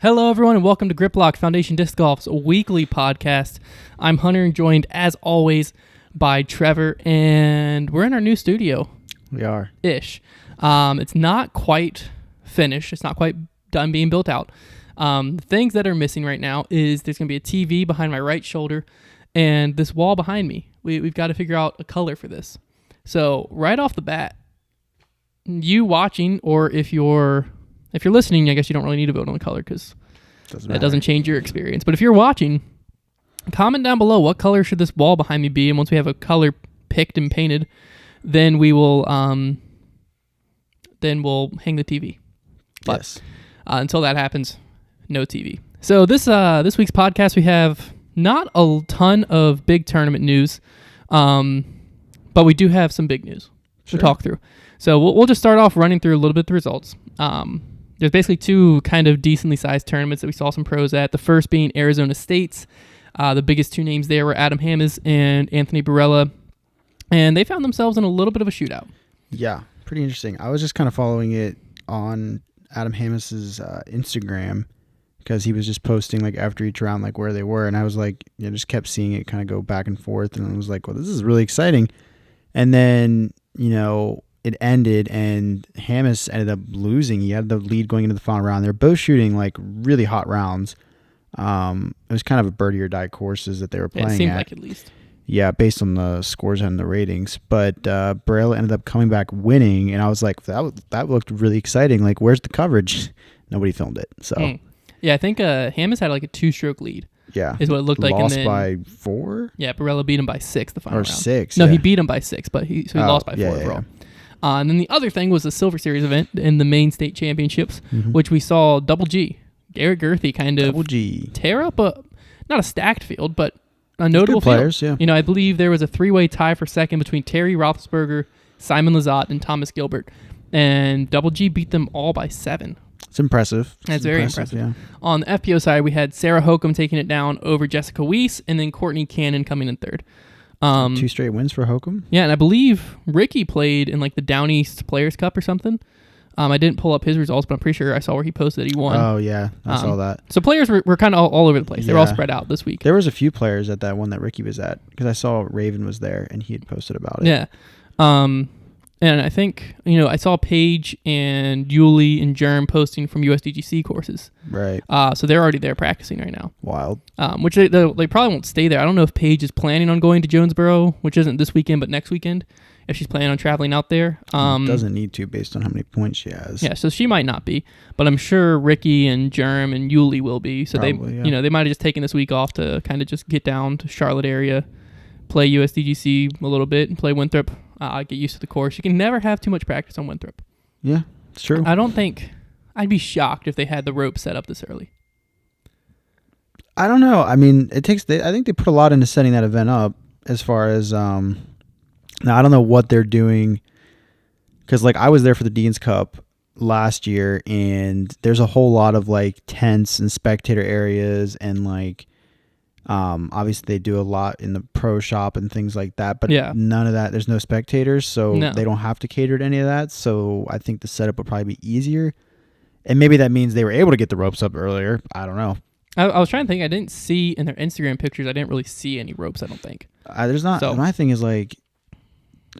Hello, everyone, and welcome to Griplock Foundation Disc Golf's weekly podcast. I'm Hunter, and joined, as always, by Trevor, and we're in our new studio. We are. Ish. It's not quite finished. It's not quite done being built out. The things that are missing right now is there's going to be a TV behind my right shoulder and this wall behind me. We've got to figure out a color for this. So right off the bat, you watching, or if you're listening, I guess you don't really need to vote on the color because that doesn't change your experience. But if you're watching, comment down below what color should this wall behind me be, and once we have a color picked and painted, then we will hang the TV. But yes. Until that happens, no TV. So this week's podcast, we have not a ton of big tournament news, but we do have some big news to talk through. So we'll just start off running through a little bit of the results. There's basically two kind of decently sized tournaments that we saw some pros at. The first being Arizona State's. The biggest two names there were Adam Hammes and Anthony Barella, and they found themselves in a little bit of a shootout. Yeah, pretty interesting. I was just kind of following it on Adam Hammes' Instagram because he was just posting like after each round like where they were, and I was like, just kept seeing it kind of go back and forth, and I was like, well, this is really exciting. And then it ended, and Hammes ended up losing. He had the lead going into the final round. They're both shooting like really hot rounds. It was kind of a birdie or die courses that they were playing. It seemed like, at least. Yeah, based on the scores and the ratings. But Barella ended up coming back winning, and I was like, that looked really exciting. Like, where's the coverage? Nobody filmed it. So yeah, I think Hammes had like a 2-stroke lead. Yeah, is what it looked like. Lost and then, by 4. Yeah, Barella beat him by 6 the final round. 6. No, he beat him by 6, but he lost by 4 overall. Yeah. And then the other thing was the Silver Series event in the main state championships, which we saw Double G, Garrett Gurthey, kind of tear up not a stacked field, but a notable good players, field. Yeah. I believe there was a 3-way tie for second between Terry Roethlisberger, Simon Lizotte, and Thomas Gilbert, and Double G beat them all by 7. It's impressive. That's very impressive. Yeah. On the FPO side, we had Sarah Hokum taking it down over Jessica Weiss, and then Courtney Cannon coming in third. 2 straight wins for Hokum. Yeah, and I believe Ricky played in like the Down East Players Cup or something. I didn't pull up his results, but I'm pretty sure I saw where he posted that he won. Oh, yeah. I saw that. So players were kind of all over the place. They were all spread out this week. There was a few players at that one that Ricky was at because I saw Raven was there and he had posted about it. Yeah. And I think, I saw Paige and Yuli and Germ posting from USDGC courses. Right. So they're already there practicing right now. Wild. Which they probably won't stay there. I don't know if Paige is planning on going to Jonesboro, which isn't this weekend, but next weekend, if she's planning on traveling out there. Doesn't need to based on how many points she has. Yeah, so she might not be, but I'm sure Ricky and Germ and Yuli will be. So probably, they might have just taken this week off to kind of just get down to Charlotte area, play USDGC a little bit, and play Winthrop. Get used to the course. You can never have too much practice on Winthrop. Yeah, it's true. I don't think I'd be shocked if they had the rope set up this early. I don't know. I mean, I think they put a lot into setting that event up as far as now I don't know what they're doing because like I was there for the Dean's Cup last year and there's a whole lot of like tents and spectator areas and like obviously they do a lot in the pro shop and things like that, but none of that, there's no spectators, so they don't have to cater to any of that. So I think the setup would probably be easier. And maybe that means they were able to get the ropes up earlier. I don't know. I was trying to think. I didn't see in their Instagram pictures, I didn't really see any ropes, I don't think. There's not. So, my thing is like,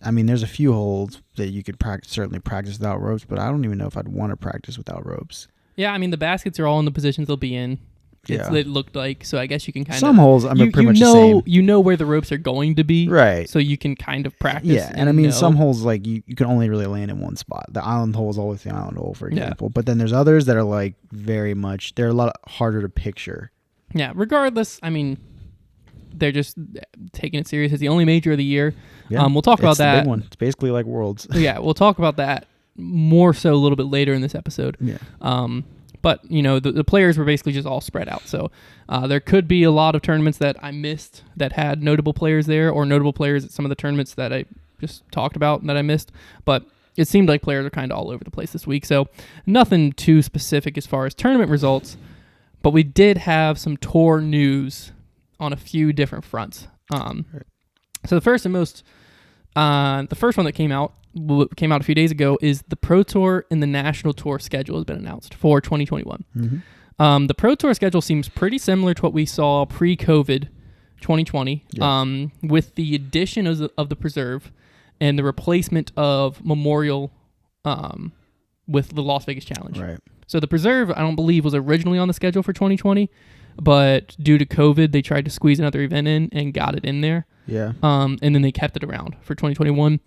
I mean, there's a few holes that you could certainly practice without ropes, but I don't even know if I'd want to practice without ropes. Yeah, I mean, the baskets are all in the positions they'll be in. It looked like, so I guess you can kind of... Some holes, pretty much the same. You know where the ropes are going to be. Right. So you can kind of practice. Yeah, and I mean, some holes, like, you can only really land in one spot. The island hole is always the island hole, for example. Yeah. But then there's others that are, like, very much... They're a lot harder to picture. Yeah, regardless, I mean, they're just taking it serious. It's the only major of the year. Yeah, we'll talk about that. It's the big one. It's basically like Worlds. Yeah, we'll talk about that more so a little bit later in this episode. Yeah. But, the players were basically just all spread out. So there could be a lot of tournaments that I missed that had notable players there or notable players at some of the tournaments that I just talked about that I missed. But it seemed like players are kind of all over the place this week. So nothing too specific as far as tournament results. But we did have some tour news on a few different fronts. So the first one that came out a few days ago is the Pro Tour and the National Tour schedule has been announced for 2021. The Pro Tour schedule seems pretty similar to what we saw pre-COVID 2020, with the addition of the Preserve and the replacement of Memorial with the Las Vegas Challenge. Right. So the Preserve, I don't believe, was originally on the schedule for 2020, but due to COVID, they tried to squeeze another event in and got it in there. Yeah. And then they kept it around for 2021.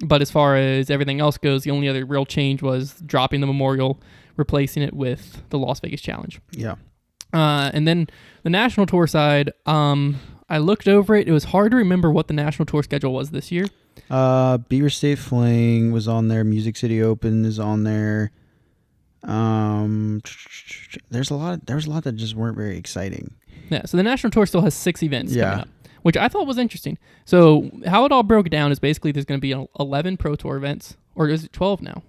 But as far as everything else goes, the only other real change was dropping the Memorial, replacing it with the Las Vegas Challenge. Yeah. And then the National Tour side, I looked over it. It was hard to remember what the National Tour schedule was this year. Beaver State Fling was on there. Music City Open is on there. There's a lot that just weren't very exciting. Yeah, so the National Tour still has 6 events coming up, which I thought was interesting. So how it all broke down is basically there's going to be 11 Pro Tour events, or is it 12 now?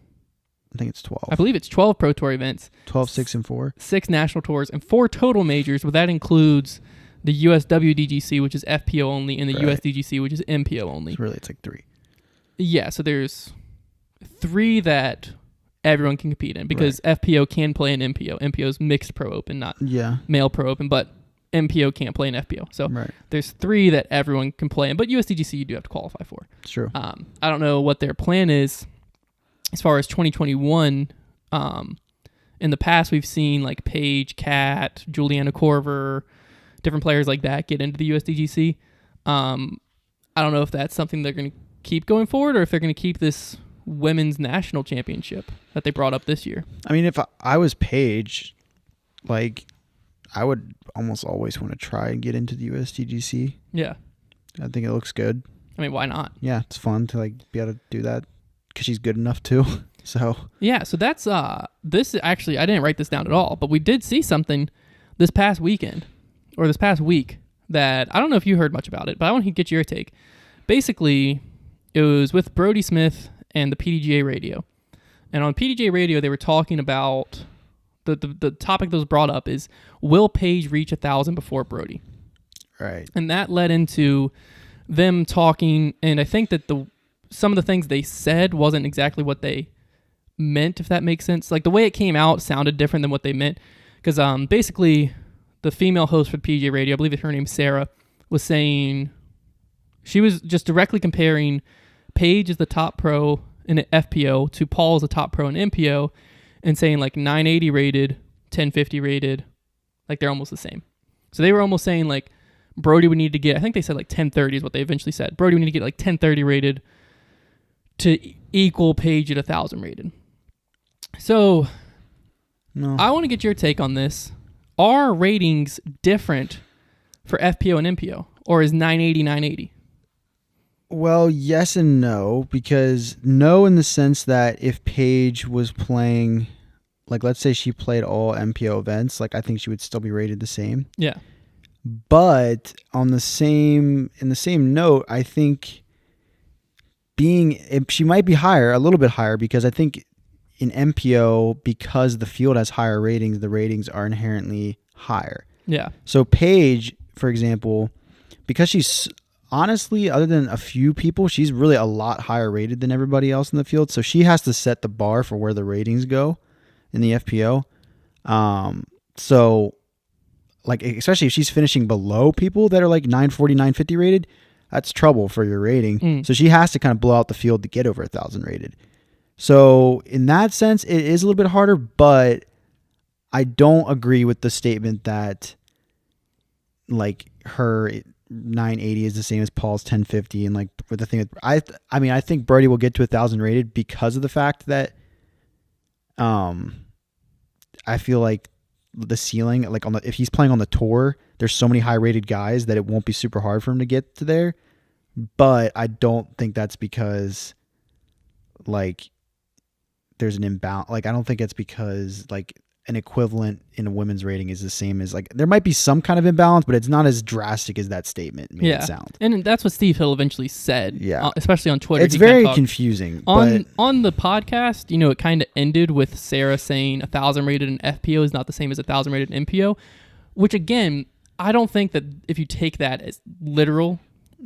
I think it's 12. I believe it's 12 Pro Tour events. 12, 6, and 4. 6 National Tours, and 4 total majors, but that includes the USWDGC, which is FPO only, and the USDGC, which is MPO only. So really, it's like 3. Yeah, so there's 3 that everyone can compete in, because FPO can play in MPO. MPO is mixed pro open, not male pro open, but MPO can't play in FPO. So there's 3 that everyone can play in, but USDGC you do have to qualify for. It's true. I don't know what their plan is as far as 2021. In the past, we've seen like Paige, Kat, Juliana Korver, different players like that get into the USDGC. I don't know if that's something they're going to keep going forward, or if they're going to keep this women's national championship that they brought up this year. I mean, if I was Paige, like, I would almost always want to try and get into the USDGC. Yeah. I think it looks good. I mean, why not? Yeah, it's fun to like be able to do that because she's good enough too. So yeah, so that's this actually, I didn't write this down at all, but we did see something this past weekend or this past week that I don't know if you heard much about it, but I want to get your take. Basically, it was with Brody Smith and the PDGA radio. And on PDGA radio, they were talking about the topic that was brought up is, will Paige reach 1,000 before Brody? Right. And that led into them talking, and I think that some of the things they said wasn't exactly what they meant, if that makes sense. Like, the way it came out sounded different than what they meant, because basically the female host for the PDGA radio, I believe her name's Sarah, was saying, she was just directly comparing Paige as the top pro in an FPO to Paul as the top pro in MPO, and saying like 980 rated, 1050 rated, like they're almost the same. So they were almost saying like Brody would need to get, I think they said like 1030 is what they eventually said. Brody would need to get like 1030 rated to equal Paige at 1,000 rated. So I want to get your take on this. Are ratings different for FPO and MPO, or is 980 980? Well, yes and no, because no in the sense that if Paige was playing, like let's say she played all MPO events, like I think she would still be rated the same. Yeah. But in the same note, I think she might be higher, a little bit higher, because I think in MPO, because the field has higher ratings, the ratings are inherently higher. Yeah. So Paige, for example, because she's honestly, other than a few people, she's really a lot higher rated than everybody else in the field. So she has to set the bar for where the ratings go in the FPO. So, like, especially if she's finishing below people that are like 940, 950 rated, that's trouble for your rating. So she has to kind of blow out the field to get over 1,000 rated. So in that sense, it is a little bit harder, but I don't agree with the statement that like her 980 is the same as Paul's 1050, and like with the thing with, I mean I think Brody will get to 1,000 rated because of the fact that I feel like the ceiling, like if he's playing on the tour, there's so many high rated guys that it won't be super hard for him to get to there. But I don't think that's because like there's an imbalance. Like I don't think it's because like an equivalent in a women's rating is the same as, like, there might be some kind of imbalance, but it's not as drastic as that statement made it sound. And that's what Steve Hill eventually said, especially on Twitter. It's very confusing. On the podcast, you know, it kind of ended with Sarah saying 1,000 rated in FPO is not the same as 1,000 rated in MPO, which again, I don't think that if you take that as literal,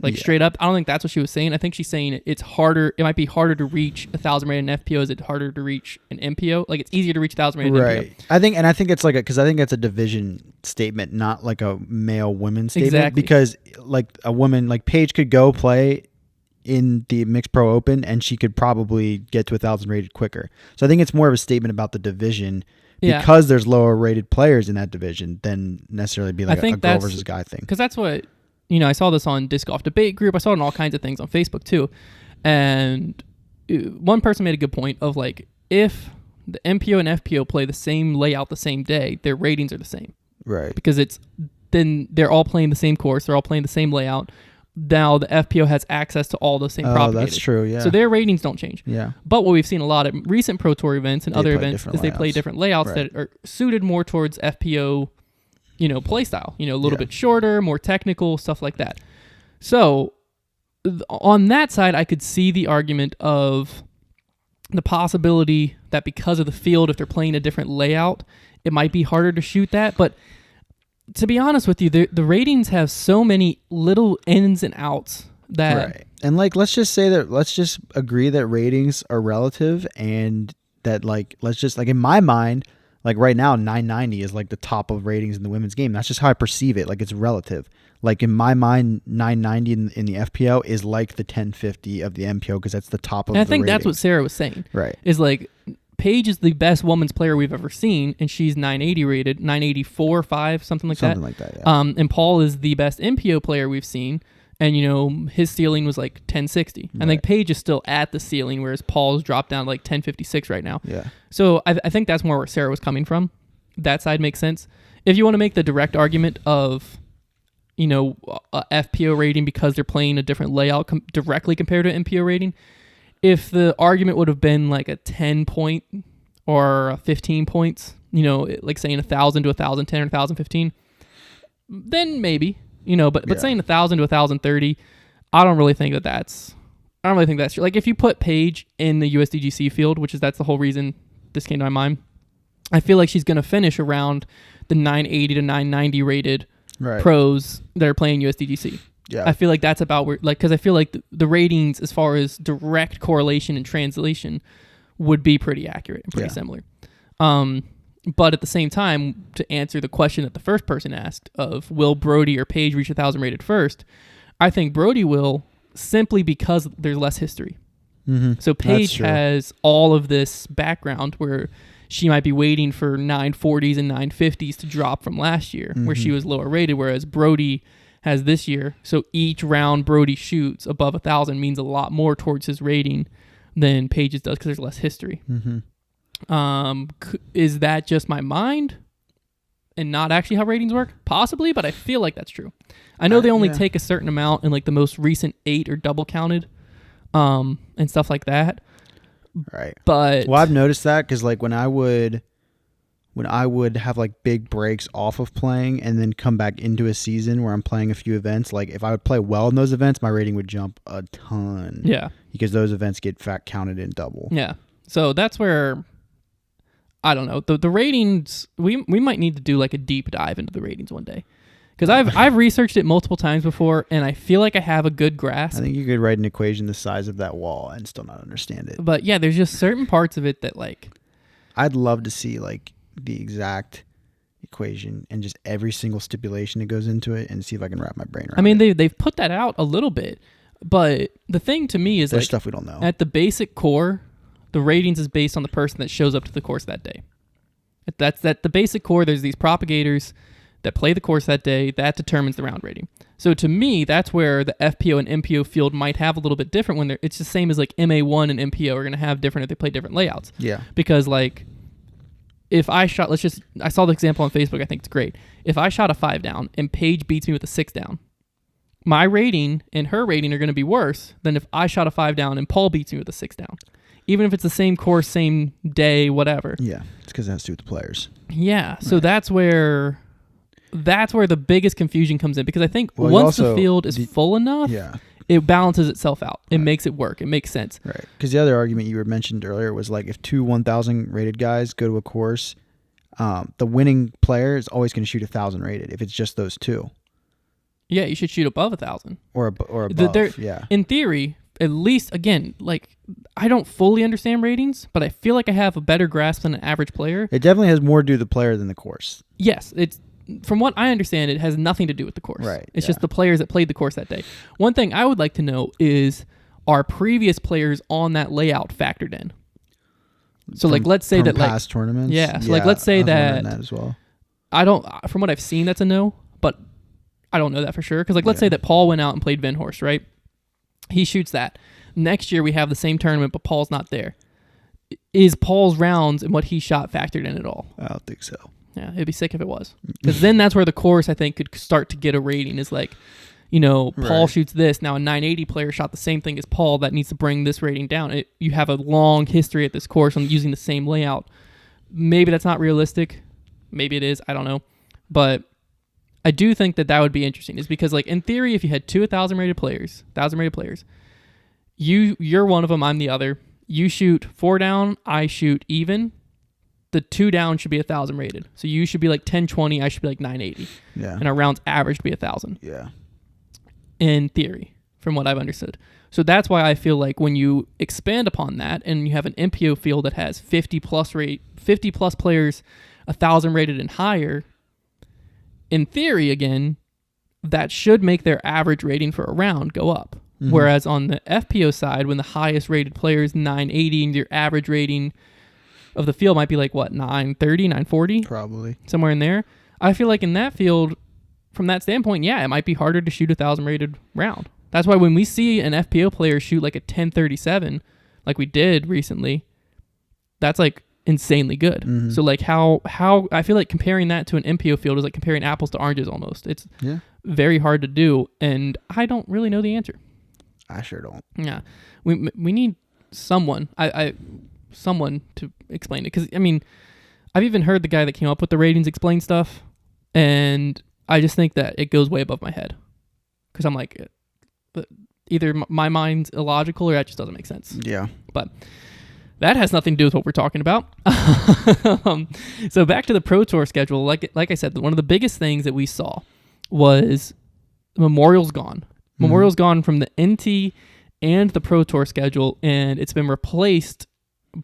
Like straight up. I don't think that's what she was saying. I think she's saying it's harder. It might be harder to reach 1,000 rated in FPO. Is it harder to reach an MPO? Like it's easier to reach 1,000 rated in MPO. I think it's like because I think it's a division statement, not like a male women statement. Exactly. Because like a woman like Paige could go play in the Mixed Pro Open and she could probably get to 1,000 rated quicker. So I think it's more of a statement about the division. Because there's lower rated players in that division than necessarily be like a girl versus guy thing. Because that's what, I saw this on Disc Golf Debate Group. I saw it on all kinds of things on Facebook too. And one person made a good point of like, if the MPO and FPO play the same layout the same day, their ratings are the same. Right. Because then they're all playing the same course. They're all playing the same layout. Now the FPO has access to all the same propagators. Oh, that's true, yeah. So their ratings don't change. Yeah. But what we've seen a lot at recent Pro Tour events and other events is they play different layouts right. that are suited more towards FPO, play style. A little bit shorter, more technical, stuff like that. So on that side, I could see the argument of the possibility that because of the field, if they're playing a different layout, it might be harder to shoot that. But to be honest with you, the ratings have so many little ins and outs that... Right. And like, let's just agree that ratings are relative and that like, let's just like in my mind, like right now, 990 is like the top of ratings in the women's game. That's just how I perceive it. Like it's relative. Like in my mind, 990 in the FPO is like the 1050 of the MPO because that's the top of the And I think ratings. that's what Sarah was saying. Right. Is like... Paige is the best women's player we've ever seen, and she's 980 rated, 984, 5, something like that. Something like that, yeah. And Paul is the best MPO player we've seen, and, his ceiling was like 1060. Right. And like Paige is still at the ceiling, whereas Paul's dropped down to like 1056 right now. Yeah. So I think that's more where Sarah was coming from. That side makes sense. If you want to make the direct argument of, a FPO rating because they're playing a different layout directly compared to an MPO rating, if the argument would have been like a 10 point or 15 points, like saying 1,000 to 1,010 or 1,015, then maybe, but saying 1,000 to 1,030, I don't really think that's true. Like if you put Paige in the USDGC field, that's the whole reason this came to my mind, I feel like she's going to finish around the 980 to 990 rated pros that are playing USDGC. Yeah. I feel like that's about where, because I feel like the ratings as far as direct correlation and translation would be pretty accurate and pretty similar. But at the same time, to answer the question that the first person asked of will Brody or Paige reach 1,000 rated first, I think Brody will simply because there's less history. Mm-hmm. So Paige has all of this background where she might be waiting for 940s and 950s to drop from last year where she was lower rated, whereas Brody has this year. So each round Brody shoots above 1,000 means a lot more towards his rating than Paige's does because there's less history. Mm-hmm. Is that just my mind and not actually how ratings work? Possibly, but I feel like that's true. I know they only take a certain amount in like the most recent 8 or double counted and stuff like that. Right. But I've noticed that because like when I would have like big breaks off of playing and then come back into a season where I'm playing a few events, like if I would play well in those events, my rating would jump a ton. Yeah. Because those events get counted in double. Yeah. So that's where, I don't know, the ratings, we might need to do like a deep dive into the ratings one day. Because I've researched it multiple times before, and I feel like I have a good grasp. I think you could write an equation the size of that wall and still not understand it. But yeah, there's just certain parts of it that like... I'd love to see like the exact equation and just every single stipulation that goes into it and see if I can wrap my brain around it. I mean, they've put that out a little bit, but the thing to me is there's like... stuff we don't know. At the basic core, the ratings is based on the person that shows up to the course that day. That's the basic core. There's these propagators that play the course that day. That determines the round rating. So to me, that's where the FPO and MPO field might have a little bit different when it's the same as like MA1 and MPO are going to have different if they play different layouts. Yeah. Because like if I shot, I saw the example on Facebook. I think it's great. If I shot a 5 down and Paige beats me with a 6 down, my rating and her rating are going to be worse than if I shot a 5 down and Paul beats me with a 6 down. Even if it's the same course, same day, whatever. Yeah, it's because it has to do with the players. Yeah, so that's where the biggest confusion comes in, because I think once the field is full enough, it balances itself out. It makes it work. It makes sense. Right. Because the other argument you were mentioned earlier was like if 2 1,000 rated guys go to a course, the winning player is always going to shoot 1,000 rated if it's just those two. Yeah, you should shoot above 1,000 or above. Yeah. In theory, at least again, like I don't fully understand ratings, but I feel like I have a better grasp than an average player. It definitely has more to do with the player than the course. Yes, it's from what I understand, it has nothing to do with the course. Right. It's just the players that played the course that day. One thing I would like to know is, are previous players on that layout factored in? So like let's say that past tournaments. Yeah. So like let's say that as well. I don't, from what I've seen, that's a no, but I don't know that for sure. Because like let's say that Paul went out and played Venhorst, right? He shoots that. Next year we have the same tournament, but Paul's not there. Is Paul's rounds and what he shot factored in at all? I don't think so. Yeah, it'd be sick if it was. Because then that's where the course, I think, could start to get a rating. Is like, Paul shoots this. Now a 980 player shot the same thing as Paul. That needs to bring this rating down. You have a long history at this course on using the same layout. Maybe that's not realistic. Maybe it is. I don't know. But I do think that would be interesting. Is because, like, in theory, if you had two 1,000 rated players, you're one of them, I'm the other. You shoot 4 down, I shoot even. The 2 down should be 1,000 rated. So you should be like 1020, I should be like 980. Yeah. And our rounds average to be 1,000. Yeah. In theory, from what I've understood. So that's why I feel like when you expand upon that and you have an MPO field that has 50 plus players, 1,000 rated and higher, in theory, again, that should make their average rating for a round go up. Mm-hmm. Whereas on the FPO side, when the highest rated player is 980 and your average rating of the field might be like, what, 930, 940? Probably. Somewhere in there. I feel like in that field, from that standpoint, yeah, it might be harder to shoot a 1,000 rated round. That's why when we see an FPO player shoot like a 1037, like we did recently, that's like insanely good. Mm-hmm. So like how I feel like comparing that to an MPO field is like comparing apples to oranges almost. It's very hard to do, and I don't really know the answer. I sure don't. Yeah, we need someone. Someone to explain it, because I mean, I've even heard the guy that came up with the ratings explain stuff, and I just think that it goes way above my head, because I'm like, either my mind's illogical or that just doesn't make sense. Yeah, but that has nothing to do with what we're talking about. So back to the Pro Tour schedule. Like I said, one of the biggest things that we saw was Memorial's gone. Mm-hmm. Memorial's gone from the NT and the Pro Tour schedule, and it's been replaced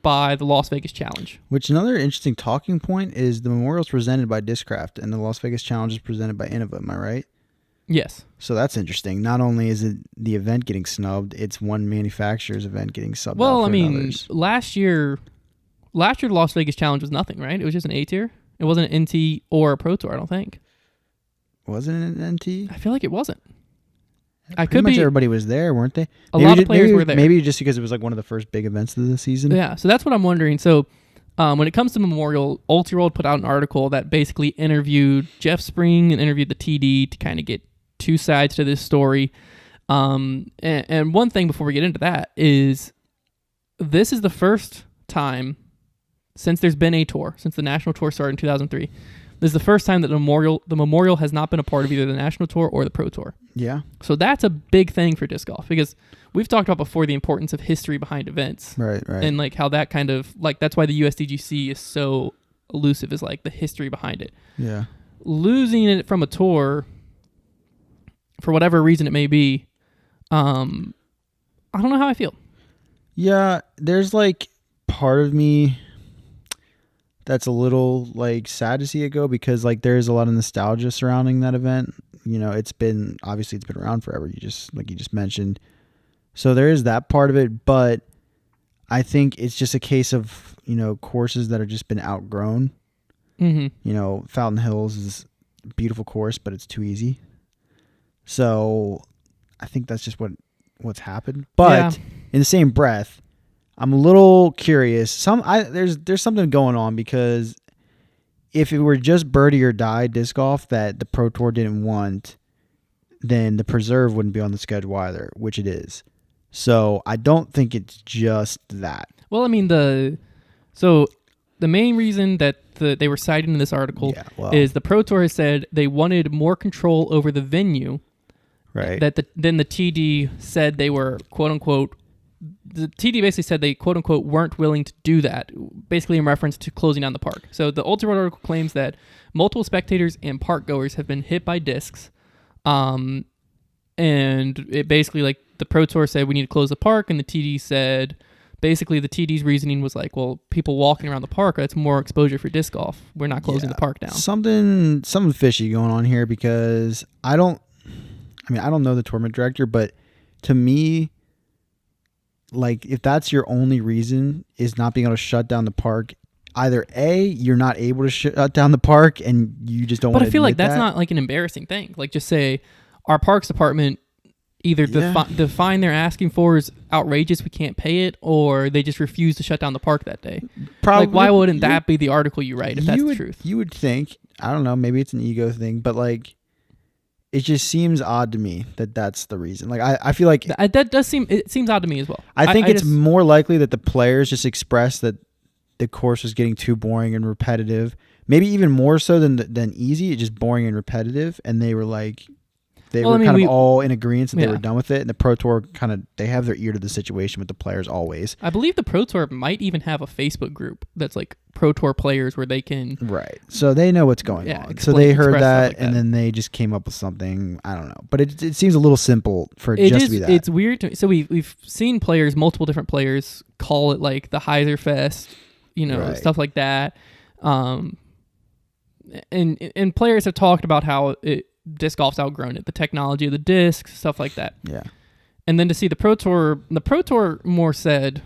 by the Las Vegas Challenge. Which another interesting talking point is the Memorial's presented by Discraft and the Las Vegas Challenge is presented by Innova. Am I right? Yes. So that's interesting. Not only is it the event getting snubbed, it's one manufacturer's event getting subbed. Well, out for I mean, others. last year the Las Vegas Challenge was nothing, right? It was just an A tier. It wasn't an NT or a Pro Tour, I don't think. Wasn't it an NT? I feel like it wasn't. Pretty much everybody was there, weren't they? A lot of players were there. Maybe just because it was like one of the first big events of the season. Yeah, so that's what I'm wondering. So when it comes to Memorial, Ultiworld put out an article that basically interviewed Jeff Spring and interviewed the TD to kind of get two sides to this story. And one thing before we get into that is this is the first time since there's been a tour, since the national tour started in 2003. This is the first time that the Memorial has not been a part of either the national tour or the Pro Tour. Yeah. So that's a big thing for disc golf, because we've talked about before the importance of history behind events. Right. And like how that kind of, like, that's why the USDGC is so elusive, is like the history behind it. Yeah. Losing it from a tour, for whatever reason it may be, I don't know how I feel. Yeah, there's like part of me that's a little like sad to see it go, because like there's a lot of nostalgia surrounding that event. You know, it's been around forever. You just mentioned. So there is that part of it, but I think it's just a case of, courses that have just been outgrown. Mm-hmm. Fountain Hills is a beautiful course, but it's too easy. So I think that's just what's happened. But in the same breath, I'm a little curious. There's something going on, because if it were just birdie or die disc golf that the Pro Tour didn't want, then the Preserve wouldn't be on the schedule either, which it is. So I don't think it's just that. Well, I mean, the main reason that they were citing in this article is the Pro Tour has said they wanted more control over the venue. Right. Then the TD said they were, quote unquote, the TD basically said they, quote unquote, weren't willing to do that, basically in reference to closing down the park. So the Ultiworld article claims that multiple spectators and park goers have been hit by discs And it basically, like, the Pro Tour said we need to close the park, and the TD said, basically the TD's reasoning was like, well, people walking around the park, that's more exposure for disc golf. We're not closing the park down. Something fishy going on here, because I don't know the tournament director, but to me, like, if that's your only reason is not being able to shut down the park, either A, you're not able to shut down the park and you just don't want to. But I feel like that's not like an embarrassing thing. Like, just say our parks department either the fine they're asking for is outrageous, we can't pay it, or they just refuse to shut down the park that day. Probably, like, why wouldn't that be the article you write if that's the truth? You would think, I don't know, maybe it's an ego thing, but like, it just seems odd to me that that's the reason. Like, I feel like it seems odd to me as well. I think it's more likely that the players just expressed that the course was getting too boring and repetitive. Maybe even more so than easy. It's just boring and repetitive, and they were like, all in agreement that they were done with it. And the Pro Tour they have their ear to the situation with the players always. I believe the Pro Tour might even have a Facebook group that's like Pro Tour players where they can... Right. So they know what's going on. So they heard that, and then they just came up with something. I don't know. But it seems a little simple for it just to be that. It's weird to me. So we've seen multiple different players call it like the Heiser Fest, stuff like that. And players have talked about how disc golf's outgrown it, the technology of the discs, stuff like that. Yeah. And then to see the Pro Tour more said,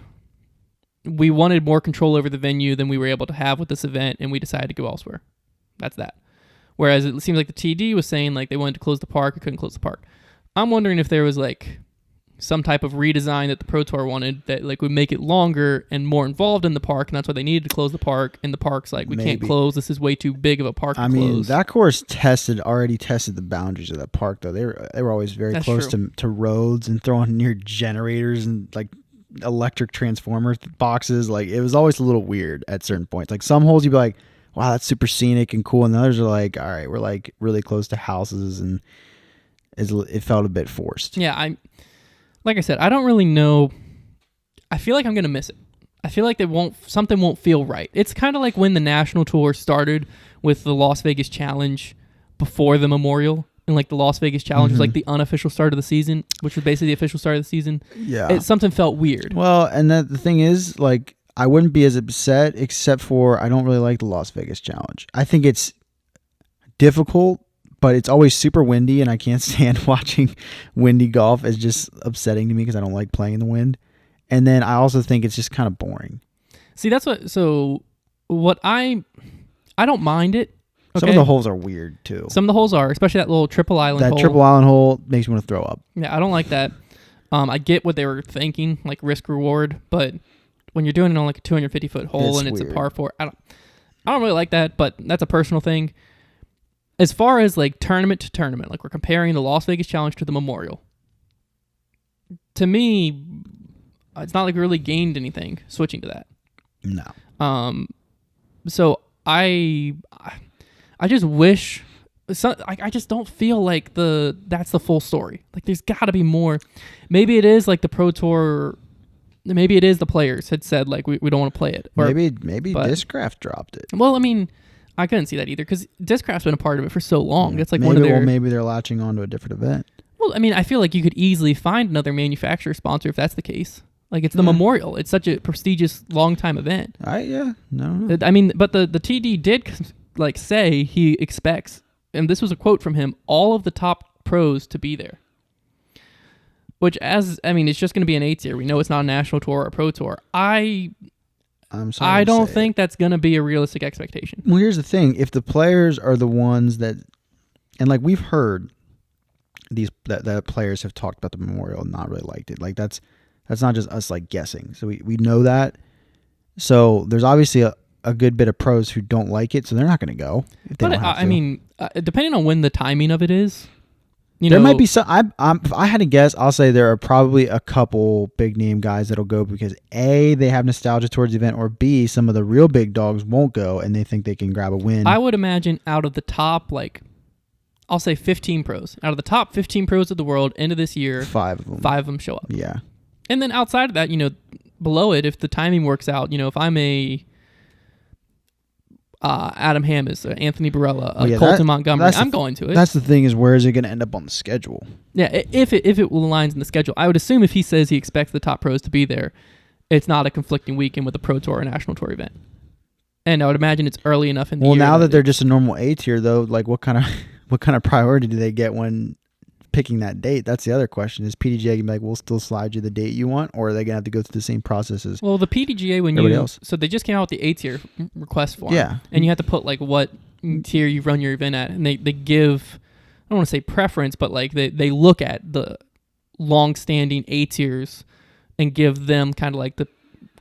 we wanted more control over the venue than we were able to have with this event, and we decided to go elsewhere. That's that. Whereas it seems like the TD was saying like they wanted to close the park, or couldn't close the park. I'm wondering if there was like some type of redesign that the Pro Tour wanted that like would make it longer and more involved in the park, and that's why they needed to close the park. And the park's like, we can't close. This is way too big of a park to close. That course already tested the boundaries of that park, though. They were always very close to roads and throwing near generators and like electric transformer boxes. Like, it was always a little weird at certain points. Like, some holes you'd be like, wow, that's super scenic and cool, and the others are like, all right, we're like really close to houses, and it felt a bit forced. Yeah, like I said, I don't really know. I feel like I'm going to miss it. I feel like something won't feel right. It's kind of like when the national tour started with the Las Vegas Challenge before the Memorial. And like the Las Vegas Challenge was like the unofficial start of the season, which was basically the official start of the season. Yeah. Something felt weird. Well, and the thing is, like, I wouldn't be as upset except for I don't really like the Las Vegas Challenge. I think it's difficult, but it's always super windy, and I can't stand watching windy golf. It's just upsetting to me because I don't like playing in the wind. And then I also think it's just kind of boring. See, I don't mind it. Okay? Some of the holes are weird, too. Some of the holes are, especially that little Triple Island hole. That Triple Island hole makes me want to throw up. Yeah, I don't like that. I get what they were thinking, like risk-reward, but when you're doing it on like a 250-foot hole and it's a par 4, I don't really like that, but that's a personal thing. As far as like tournament to tournament, like we're comparing the Las Vegas Challenge to the Memorial. To me, it's not like we really gained anything switching to that. No. So I just wish. I just don't feel like that's the full story. Like, there's got to be more. Maybe it is like the Pro Tour. Maybe it is the players had said like we don't want to play it. Maybe Discraft dropped it. Well, I mean, I couldn't see that either because Discraft's been a part of it for so long. That's like one of their. Maybe they're latching on to a different event. Well, I mean, I feel like you could easily find another manufacturer sponsor if that's the case. Like, it's the Memorial. It's such a prestigious, long-time event. No. I mean, but the TD did like say he expects, and this was a quote from him, all of the top pros to be there. Which, it's just going to be an 8 tier. We know it's not a national tour or a pro tour. I don't think that's going to be a realistic expectation. Well, here's the thing: if the players are the ones that, and like we've heard, that players have talked about the Memorial and not really liked it. Like that's not just us like guessing. So we know that. So there's obviously a good bit of pros who don't like it, so they're not going to go. Depending on when the timing of it is. There might be some. If I had to guess, I'll say there are probably a couple big name guys that'll go because A, they have nostalgia towards the event, or B, some of the real big dogs won't go and they think they can grab a win. I would imagine out of the top, like, I'll say 15 pros. Out of the top 15 pros of the world into this year, 5 of them show up. Yeah. And then outside of that, below it, if the timing works out, if I'm Adam Hammes, Anthony Barella, Colton Montgomery. I'm going to it. That's the thing, is where is it going to end up on the schedule? Yeah, if it aligns in the schedule, I would assume if he says he expects the top pros to be there, it's not a conflicting weekend with a Pro Tour or National Tour event. And I would imagine it's early enough in the year. Well, now that they're just a normal A tier, though, like what kind of priority do they get when picking that date? That's the other question. Is PDGA going to be like, we'll still slide you the date you want, or are they going to have to go through the same processes? Well, the PDGA, so they just came out with the A tier request form. Yeah. And you have to put like what tier you run your event at, and they give, I don't want to say preference, but like they look at the long-standing A tiers and give them kind of like the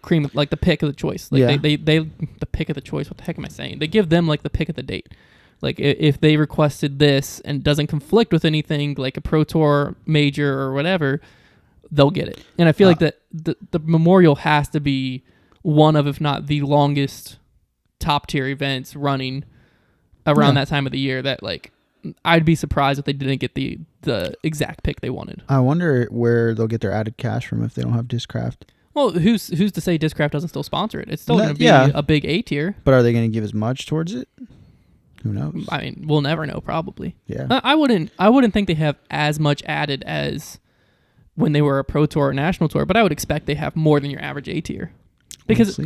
cream, like the pick of the choice. Like they the pick of the choice. What the heck am I saying? They give them like the pick of the date. Like if they requested this and doesn't conflict with anything like a Pro Tour major or whatever, they'll get it. And I feel like that the Memorial has to be one of, if not the longest top tier events running around that time of the year. That like I'd be surprised if they didn't get the exact pick they wanted. I wonder where they'll get their added cash from if they don't have Discraft. Well, who's to say Discraft doesn't still sponsor it? It's still going to be a big A tier. But are they going to give as much towards it? Who knows? I mean, we'll never know, probably. Yeah. I wouldn't think they have as much added as when they were a Pro Tour or National Tour, but I would expect they have more than your average A tier. Because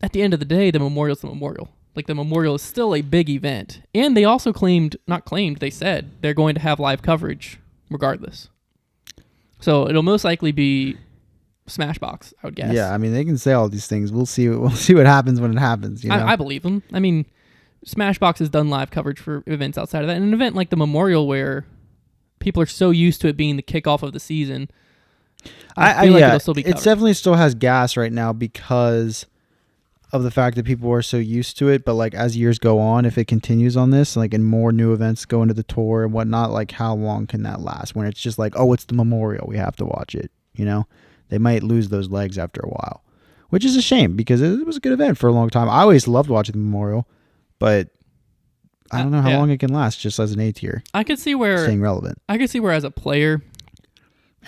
at the end of the day, the Memorial's the Memorial. Like, the Memorial is still a big event. And they also they said they're going to have live coverage regardless. So it'll most likely be Smashbox, I would guess. Yeah, I mean, they can say all these things. We'll see what happens when it happens. You know? I believe them. I mean, Smashbox has done live coverage for events outside of that. And an event like the Memorial, where people are so used to it being the kickoff of the season, I feel like it'll still be covered. It definitely still has gas right now because of the fact that people are so used to it. But like as years go on, if it continues on this, like and more new events go into the tour and whatnot, like how long can that last? When it's just like, oh, it's the Memorial, we have to watch it. You know, they might lose those legs after a while, which is a shame because it was a good event for a long time. I always loved watching the Memorial. But I don't know how long it can last just as an A tier. I could see where staying relevant. I could see where as a player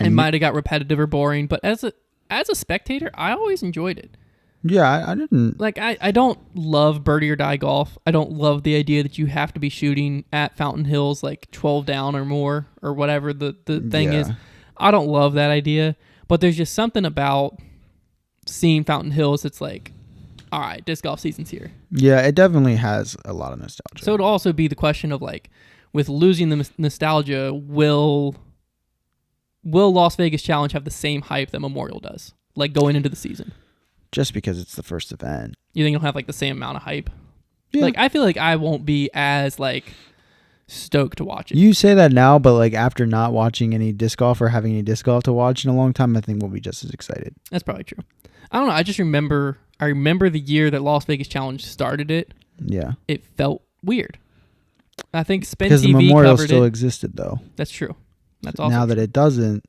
it might have got repetitive or boring, but as a spectator, I always enjoyed it. Yeah, I didn't like. I don't love birdie or die golf. I don't love the idea that you have to be shooting at Fountain Hills like 12 down or more or whatever the thing is. I don't love that idea, but there's just something about seeing Fountain Hills. It's like, all right, disc golf season's here. Yeah, it definitely has a lot of nostalgia. So it'll also be the question of like, with losing the nostalgia, will Las Vegas Challenge have the same hype that Memorial does, like going into the season? Just because it's the first event. You think it'll have like the same amount of hype? Yeah. Like I feel like I won't be as like stoked to watch it. You say that now, but like after not watching any disc golf or having any disc golf to watch in a long time, I think we'll be just as excited. That's probably true. I don't know. I just remember the year that Las Vegas Challenge started it. Yeah. It felt weird. I think Spin because TV the Memorial covered still it. existed, though. That's true. That's also now that it doesn't,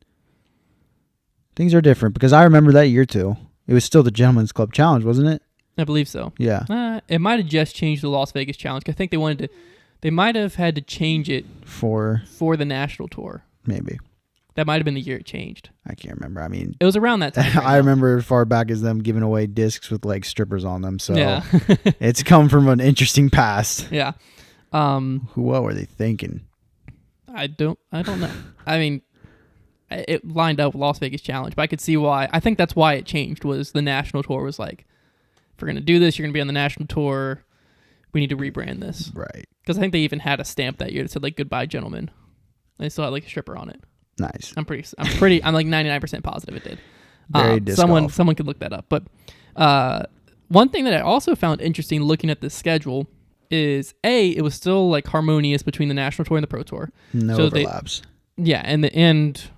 things are different. Because I remember that year too. It was still the Gentleman's Club Challenge, wasn't it? I believe so. Yeah. It might have just changed the Las Vegas Challenge. I think they might have had to change it for the National Tour. Maybe. That might have been the year it changed. I can't remember. I mean, it was around that time. I remember as far back as them giving away discs with like strippers on them. So yeah. It's come from an interesting past. Yeah. What were they thinking? I don't know. I mean, it lined up with Las Vegas Challenge, but I could see why. I think that's why it changed. Was the National Tour was like, if we're gonna do this, you're gonna be on the National Tour. We need to rebrand this, right? Because I think they even had a stamp that year that said like "Goodbye, Gentlemen." They still had like a stripper on it. Nice. I'm like 99% positive it did. Very disc someone golf. could look that up. But one thing that I also found interesting looking at the schedule is it was still like harmonious between the National Tour and the Pro Tour. No overlaps. And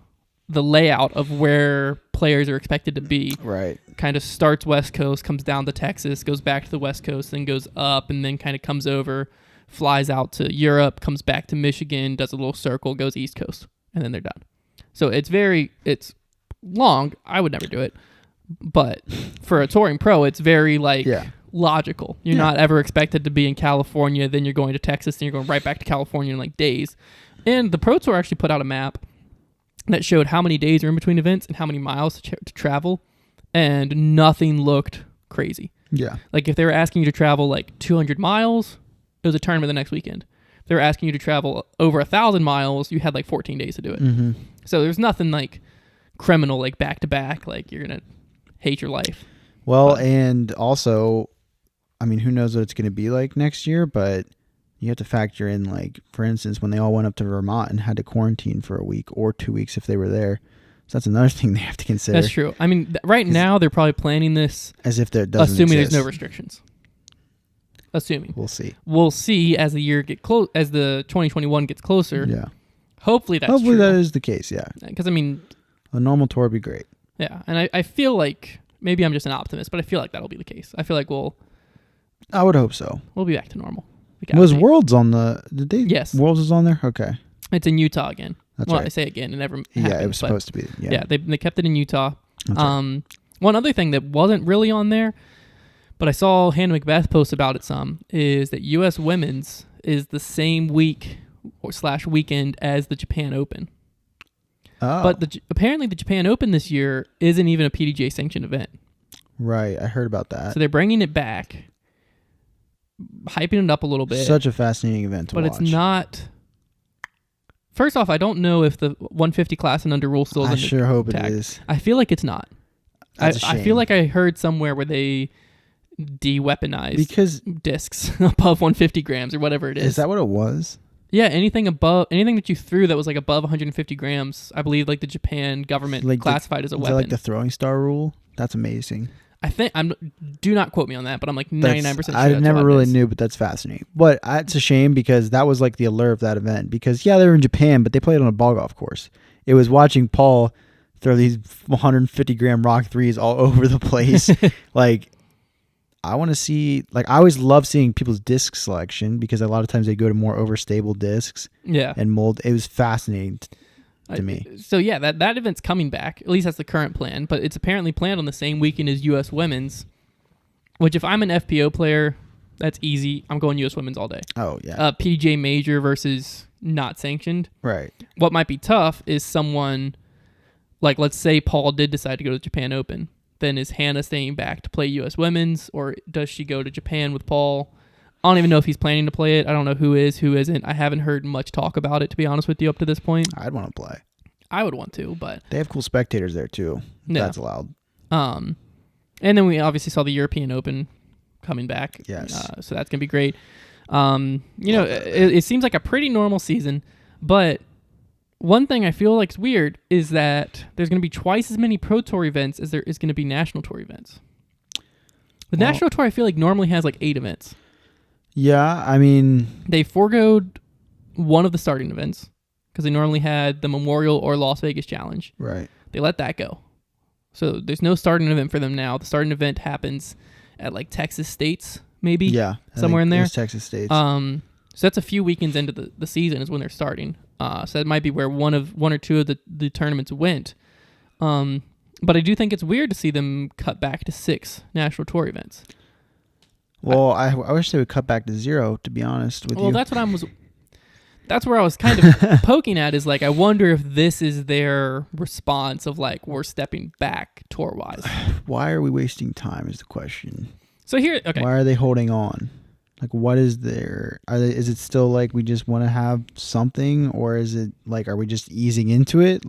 the layout of where players are expected to be. Right. Kind of starts West Coast, comes down to Texas, goes back to the West Coast, then goes up, and then kind of comes over, flies out to Europe, comes back to Michigan, does a little circle, goes East Coast, and then they're done. So it's long. I would never do it. But for a touring pro, it's very logical. You're not ever expected to be in California, then you're going to Texas, then you're going right back to California in like days. And the Pro Tour actually put out a map that showed how many days are in between events and how many miles to travel, and nothing looked crazy. Yeah. Like if they were asking you to travel like 200 miles, it was a tournament the next weekend. If they were asking you to travel over 1,000 miles, you had like 14 days to do it. Mm-hmm. So there's nothing like criminal, like back to back, like you're going to hate your life. Well, and also, I mean, who knows what it's going to be like next year, but you have to factor in, like, for instance, when they all went up to Vermont and had to quarantine for a week or 2 weeks if they were there. So that's another thing they have to consider. That's true. I mean, right now they're probably planning this as if there doesn't assuming exist. there's no restrictions. Assuming. We'll see. We'll see as the year get close, as the 2021 gets closer. Yeah. Hopefully that's Hopefully true. that is the case, yeah. Because, I mean... A normal tour would be great. Yeah, and I feel like... Maybe I'm just an optimist, but I feel like that'll be the case. I feel like I would hope so. we'll be back to normal. Was Worlds on the... Did they... Yes. Worlds was on there? Okay. It's in Utah again. That's well, right. I say again, it never Yeah, happened, it was supposed to be. Yeah, they kept it in Utah. That's right. One other thing that wasn't really on there, but I saw Hannah Macbeth post about it some, is that U.S. Women's is the same week or / weekend as the Japan Open. Oh. But apparently the Japan Open this year isn't even a PDGA sanctioned event. Right, I heard about that. So they're bringing it back, hyping it up a little bit. Such a fascinating event to watch. But it's not... First off, I don't know if the 150 class and under rule still is I sure hope tag. it is. I feel like it's not. I That's a shame. feel like I heard somewhere where they de-weaponized Because discs above 150 grams or whatever it is. Is that what it was? Yeah, anything that you threw that was like above 150 grams, I believe like the Japan government Like classified as a Is weapon. that like the throwing star rule? That's amazing. I think do not quote me on that, but I'm like 99% sure I that's never what it really is. knew, but that's fascinating. But it's a shame because that was like the allure of that event. Because yeah, they were in Japan, but they played on a ball golf course. It was watching Paul throw these 150 gram rock threes all over the place. Like, I want to see, like, I always love seeing people's disc selection because a lot of times they go to more overstable discs. Yeah. And mold. It was fascinating to me. So yeah, that event's coming back. At least that's the current plan. But it's apparently planned on the same weekend as U.S. Women's, which if I'm an FPO player, that's easy. I'm going U.S. Women's all day. Oh, yeah. PDGA Major versus not sanctioned. Right. What might be tough is someone, like let's say Paul did decide to go to the Japan Open. Then is Hannah staying back to play U.S. Women's, or does she go to Japan with Paul? I don't even know if he's planning to play it. I don't know who is, who isn't. I haven't heard much talk about it, to be honest with you, up to this point. I'd want to play. I would want to, but... They have cool spectators there, too. Yeah. That's allowed. And then we obviously saw the European Open coming back. Yes. So that's going to be great. It seems like a pretty normal season, but one thing I feel like is weird is that there's going to be twice as many Pro Tour events as there is going to be National Tour events. The National Tour, I feel like, normally has like 8 events. Yeah, I mean... They forgoed one of the starting events because they normally had the Memorial or Las Vegas Challenge. Right. They let that go. So there's no starting event for them now. The starting event happens at like Texas States, maybe. Yeah. Somewhere in there. Texas States. So that's a few weekends into the season is when they're starting. So that might be where one or two of the tournaments went. But I do think it's weird to see them cut back to 6 National Tour events. Well, I wish they would cut back to 0, to be honest with you. Well, that's where I was kind of poking at is like, I wonder if this is their response of like, we're stepping back tour-wise. Why are we wasting time is the question. So here, okay. Why are they holding on? Like, what is there? Is it still like we just want to have something, or is it like, are we just easing into it?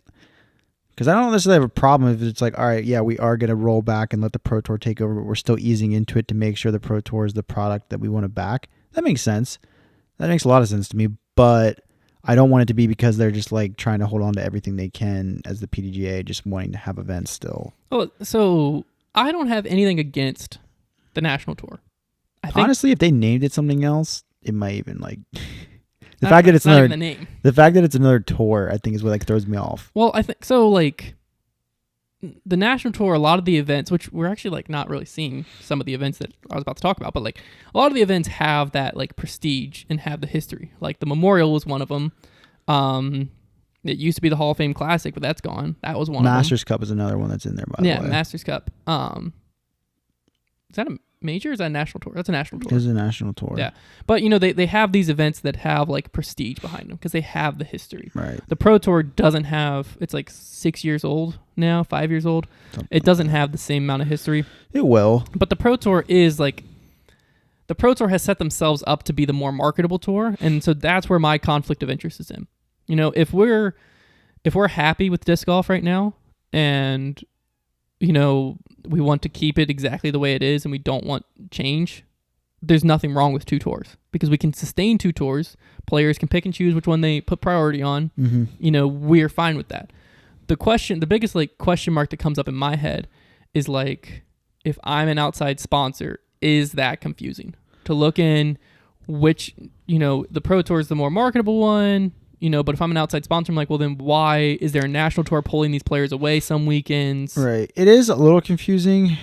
Because I don't necessarily have a problem if it's like, all right, yeah, we are going to roll back and let the Pro Tour take over, but we're still easing into it to make sure the Pro Tour is the product that we want to back. That makes sense. That makes a lot of sense to me, but I don't want it to be because they're just like trying to hold on to everything they can as the PDGA, just wanting to have events still. Oh, so I don't have anything against the National Tour. I think Honestly, if they named it something else, it might even like the fact that it's not another even the name. The fact that it's another tour, I think, is what like throws me off. Well, I think so. Like the National Tour, a lot of the events, which we're actually like not really seeing some of the events that I was about to talk about, but like a lot of the events have that like prestige and have the history. Like the Memorial was one of them. It used to be the Hall of Fame Classic, but that's gone. That was one of them. Masters Cup is another one that's in there, by the way. Yeah, Masters Cup. Is that major? Is that a national tour? That's a national tour. It is a national tour. Yeah. But, they have these events that have, like, prestige behind them because they have the history. Right. The Pro Tour doesn't have, it's like 6 years old now, 5 years old. It doesn't have the same amount of history. It will. But the Pro Tour is, like, the Pro Tour has set themselves up to be the more marketable tour. And so that's where my conflict of interest is in. If we're happy with disc golf right now and, we want to keep it exactly the way it is and we don't want change, there's nothing wrong with 2 tours because we can sustain 2 tours. Players can pick and choose which one they put priority on. Mm-hmm. We're fine with that. The biggest like question mark that comes up in my head is like, if I'm an outside sponsor, is that confusing to look in which, the Pro Tour is the more marketable one, but if I'm an outside sponsor, I'm like, well, then why is there a national tour pulling these players away some weekends? Right. It is a little confusing.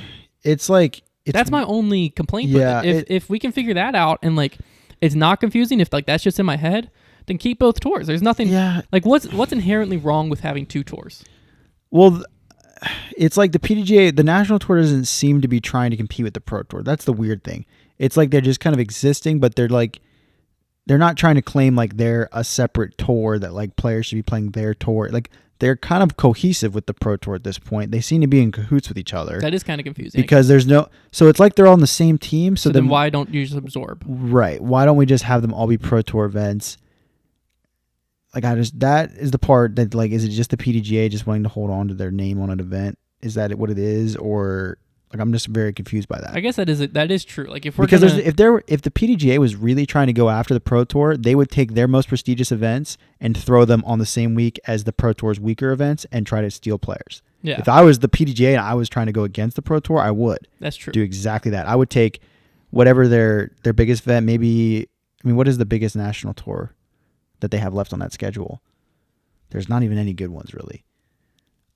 It's like... That's my only complaint. Yeah. With it. If we can figure that out and, like, it's not confusing, if, like, that's just in my head, then keep both tours. There's nothing... Yeah. Like, what's inherently wrong with having 2 tours? Well, it's like the PDGA, the national tour doesn't seem to be trying to compete with the Pro Tour. That's the weird thing. It's like they're just kind of existing, but they're like... They're not trying to claim like they're a separate tour that like players should be playing their tour. Like they're kind of cohesive with the Pro Tour at this point. They seem to be in cahoots with each other. That is kind of confusing. Because there's no... So it's like they're all on the same team. So then why don't you just absorb? Right. Why don't we just have them all be Pro Tour events? Like that is the part that like, is it just the PDGA just wanting to hold on to their name on an event? Is that what it is? Or... Like I'm just very confused by that. I guess that is true. Like if we're because if the PDGA was really trying to go after the Pro Tour, they would take their most prestigious events and throw them on the same week as the Pro Tour's weaker events and try to steal players. Yeah. If I was the PDGA and I was trying to go against the Pro Tour, I would. That's true. Do exactly that. I would take whatever their biggest event. Maybe what is the biggest national tour that they have left on that schedule? There's not even any good ones really.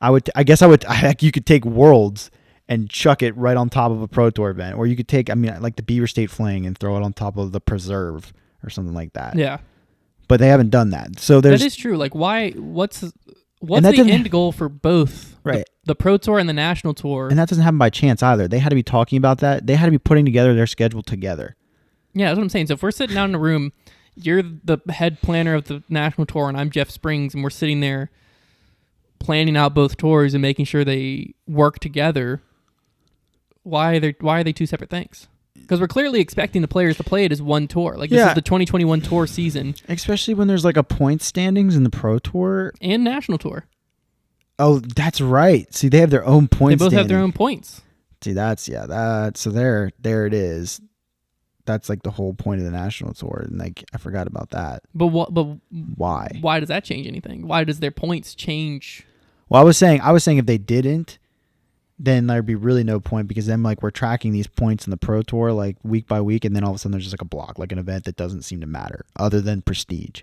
You could take Worlds and chuck it right on top of a Pro Tour event. Or you could take, like the Beaver State Fling and throw it on top of the Preserve or something like that. Yeah. But they haven't done that. So that is true. Like what's the end goal for both the Pro Tour and the National Tour? And that doesn't happen by chance either. They had to be talking about that. They had to be putting together their schedule together. Yeah, that's what I'm saying. So if we're sitting down in a room, you're the head planner of the National Tour and I'm Jeff Springs and we're sitting there planning out both tours and making sure they work together. Why are they 2 separate things? Because we're clearly expecting the players to play it as one tour. Like this is the 2021 tour season. Especially when there's like a point standings in the Pro Tour. And National Tour. Oh, that's right. See, they have their own points. They both have their own points. See, so there it is. That's like the whole point of the National Tour. And like, I forgot about that. But why? Why does that change anything? Why does their points change? Well, I was saying if they didn't, then there'd be really no point because then like we're tracking these points in the Pro Tour like week by week and then all of a sudden there's just like a block, like an event that doesn't seem to matter other than prestige.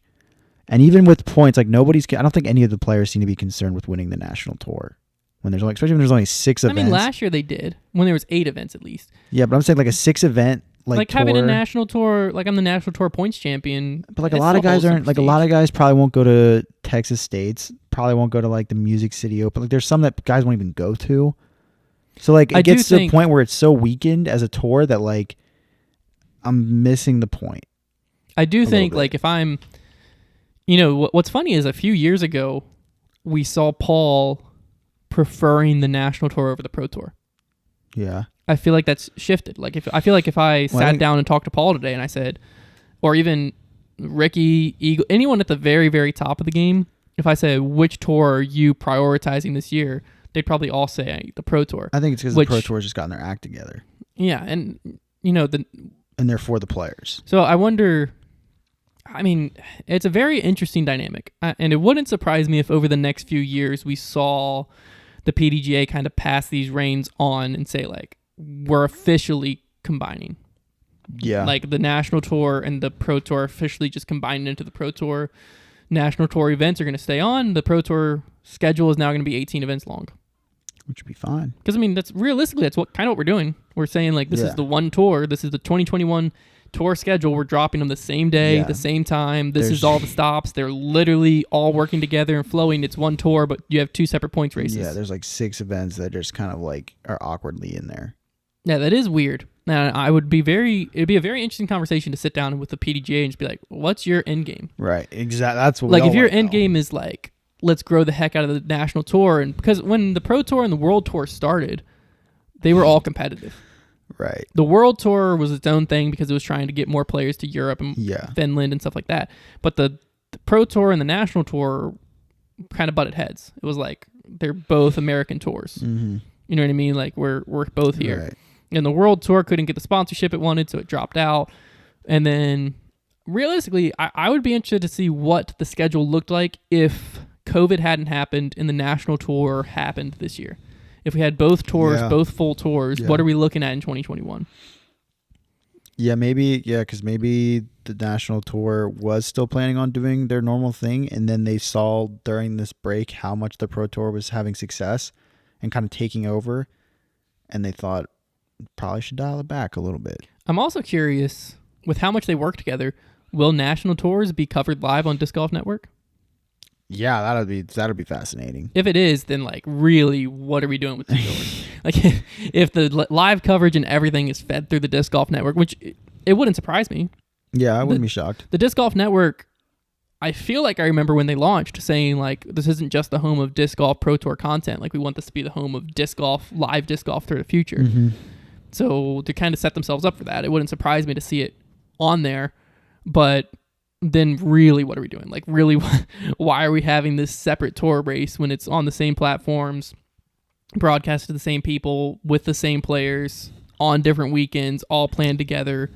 And even with points, like I don't think any of the players seem to be concerned with winning the National Tour when there's especially when there's only 6 events. Last year they did when there was 8 events at least. Yeah, but I'm saying like a 6 event like tour. Having a National Tour, like I'm the National Tour points champion. But like a lot of guys probably won't go to Texas States, probably won't go to like the Music City Open. Like there's some that guys won't even go to. So, like, it gets to the point where it's so weakened as a tour that, like, I'm missing the point. I do think, like, if I'm... what's funny is a few years ago, we saw Paul preferring the National Tour over the Pro Tour. Yeah. I feel like that's shifted. Like, if I sat down and talked to Paul today and I said... Or even Ricky, Eagle... Anyone at the very, very top of the game, if I said, which tour are you prioritizing this year... They'd probably all say the Pro Tour. I think it's because the Pro Tour's just gotten their act together. Yeah, and and they're for the players. So I wonder. It's a very interesting dynamic, and it wouldn't surprise me if over the next few years we saw the PDGA kind of pass these reins on and say like we're officially combining. Yeah, like the National Tour and the Pro Tour officially just combined into the Pro Tour. National Tour events are going to stay on. The Pro Tour schedule is now going to be 18 events long. Which would be fine. Because, that's what we're doing. We're saying, like, this is the one tour. This is the 2021 tour schedule. We're dropping them the same day, the same time. This is all the stops. They're literally all working together and flowing. It's one tour, but you have 2 separate points races. Yeah, there's like 6 events that just kind of like are awkwardly in there. Yeah, that is weird. Now, it'd be a very interesting conversation to sit down with the PDGA and just be like, what's your end game? Right. Exactly. That's what like we if all your wanna end know. game is like, let's grow the heck out of the national tour. And because when the Pro Tour and the World Tour started, they were all competitive. Right. The World Tour was its own thing because it was trying to get more players to Europe and Finland and stuff like that. But the Pro Tour and the National Tour kind of butted heads. It was like they're both American tours. Mm-hmm. You know what I mean? Like we're both here. Right. And the World Tour couldn't get the sponsorship it wanted, so it dropped out. And then realistically, I would be interested to see what the schedule looked like if COVID hadn't happened and the National Tour happened this year. If we had both tours, both full tours, what are we looking at in 2021? Yeah, maybe. Yeah, because maybe the National Tour was still planning on doing their normal thing, and then they saw during this break how much the Pro Tour was having success and kind of taking over, and they thought probably should dial it back a little bit. I'm also curious, with how much they work together, will national tours be covered live on Disc Golf Network? Yeah, that'll be fascinating. If it is, then like really, what are we doing with the tours? Like if the live coverage and everything is fed through the Disc Golf Network, which it wouldn't surprise me. Yeah, I wouldn't be shocked. The Disc Golf Network, I feel like I remember when they launched saying like, this isn't just the home of Disc Golf Pro Tour content. Like we want this to be the home of disc golf, live disc golf through the future. Mm-hmm. So to kind of set themselves up for that, it wouldn't surprise me to see it on there. But then really, what are we doing? Like really, why are we having this separate tour race when it's on the same platforms, broadcast to the same people, with the same players, on different weekends, all planned together?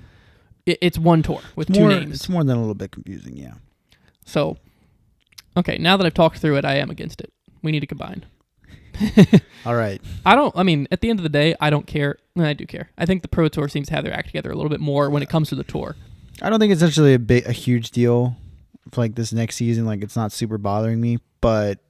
It's one tour with two names. It's more than a little bit confusing, yeah. So, okay, now that I've talked through it, I am against it. We need to combine. All right. I mean, at the end of the day, I don't care. I do care. I think the Pro Tour seems to have their act together a little bit more when it comes to the tour. I don't think it's actually a huge deal for like this next season. Like it's not super bothering me, but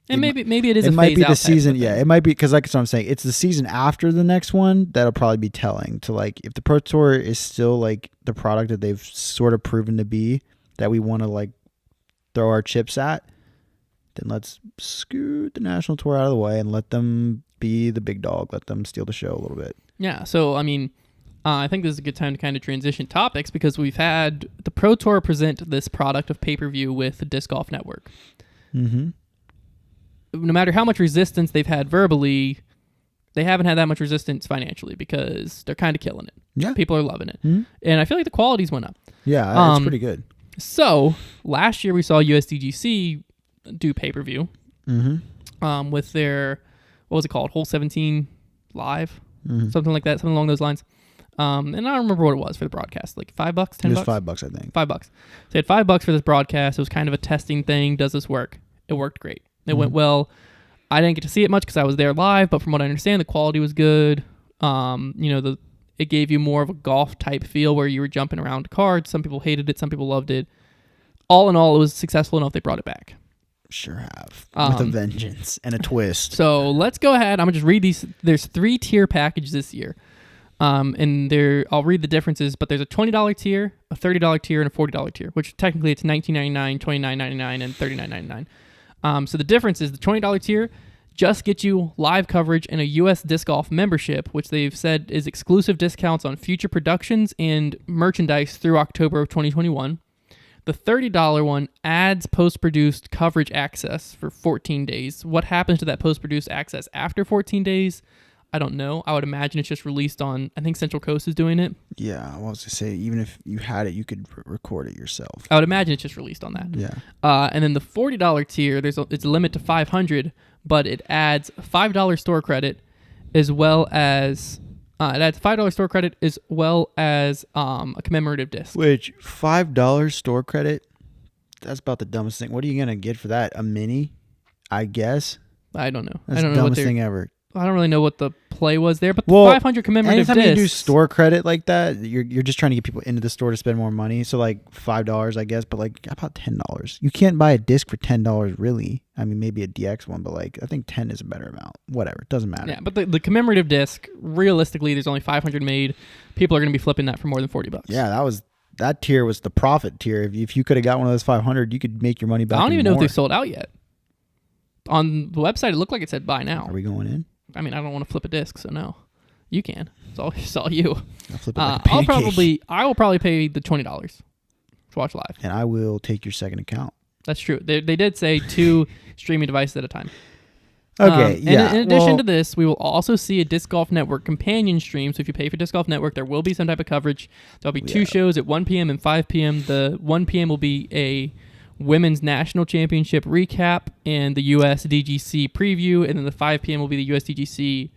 and maybe it is. It a might be phase-out the type season. of Yeah, thing. it might be because like that's what I'm saying. It's the season after the next one that'll probably be telling to like if the Pro Tour is still like the product that they've sort of proven to be that we want to like throw our chips at. Then let's scoot the National Tour out of the way and let them be the big dog. Let them steal the show a little bit. Yeah. So I mean, I think this is a good time to kind of transition topics because we've had the Pro Tour present this product of pay-per-view with the Disc Golf Network. Mm-hmm. No matter how much resistance they've had verbally, they haven't had that much resistance financially because they're kind of killing it. Yeah. People are loving it. Mm-hmm. And I feel like the quality's went up. Yeah, it's pretty good. So last year we saw USDGC do pay-per-view with their, what was it called? Hole 17 Live? Something like that, something along those lines. And I don't remember what it was for the broadcast, like $5, $10? It was $5, I think. $5. So they had $5 for this broadcast. It was kind of a testing thing. Does this work? It worked great. It went well. I didn't get to see it much because I was there live, but from what I understand, the quality was good. It gave you more of a golf type feel where you were jumping around cards. Some people hated it. Some people loved it. All in all, it was successful enough they brought it back. Sure have. With a vengeance and a twist. So let's go ahead. I'm going to just read these. There's 3-tier package this year. And I'll read the differences, but there's a $20 tier, a $30 tier, and a $40 tier, which technically it's $19.99, $29.99, and $39.99. So the difference is the $20 tier just gets you live coverage and a US Disc Golf membership, which they've said is exclusive discounts on future productions and merchandise through October of 2021. The $30 one adds post-produced coverage access for 14 days. What happens to that post-produced access after 14 days? I don't know. I would imagine it's just released on, I think Central Coast is doing it. Yeah, I was to say, even if you had it, you could record it yourself. I would imagine it's just released on that. Yeah. And then the $40 tier, it's a limit to 500, but it adds $5 store credit as well as a commemorative disc. Which $5 store credit? That's about the dumbest thing. What are you gonna get for that? A mini? I guess. I don't know. That's I don't the know dumbest thing ever. I don't really know what the play was there, but the 500 commemorative anytime discs. you do store credit like that, you're just trying to get people into the store to spend more money. So like $5, I guess, but like about $10. You can't buy a disc for $10, really. I mean, maybe a DX one, but like I think 10 is a better amount. Whatever, it doesn't matter. Yeah, but the commemorative disc, realistically, there's only 500 made. People are going to be flipping that for more than $40. Yeah, that tier was the profit tier. If you could have got one of those 500, you could make your money back. I don't even know if more. they've sold out yet. On the website, it looked like it said buy now. Are we going in? I mean, I don't want to flip a disc, so no. You can. It's all you. I'll flip it like a pancake. I will probably pay the $20 to watch live. And I will take your second account. That's true. They did say 2 streaming devices at a time. Okay, yeah. In addition to this, we will also see a Disc Golf Network companion stream. So if you pay for Disc Golf Network, there will be some type of coverage. There'll be 2 shows at 1 p.m. and 5 p.m. The 1 p.m. will be a Women's National Championship recap and the USDGC preview, and then the 5 p.m. will be the USDGC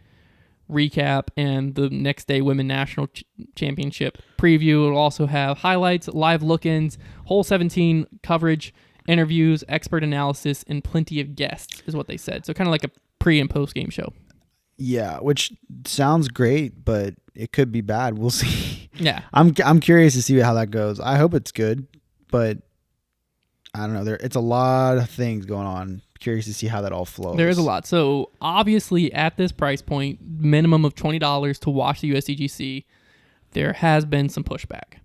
recap and the next day Women's National Championship preview. It'll also have highlights, live look-ins, Hole 17 coverage, interviews, expert analysis, and plenty of guests is what they said. So kind of like a pre- and post-game show. Yeah, which sounds great, but it could be bad. We'll see. Yeah. I'm curious to see how that goes. I hope it's good, but I don't know. It's a lot of things going on. Curious to see how that all flows. There is a lot. So obviously at this price point, minimum of $20 to watch the USDGC, there has been some pushback,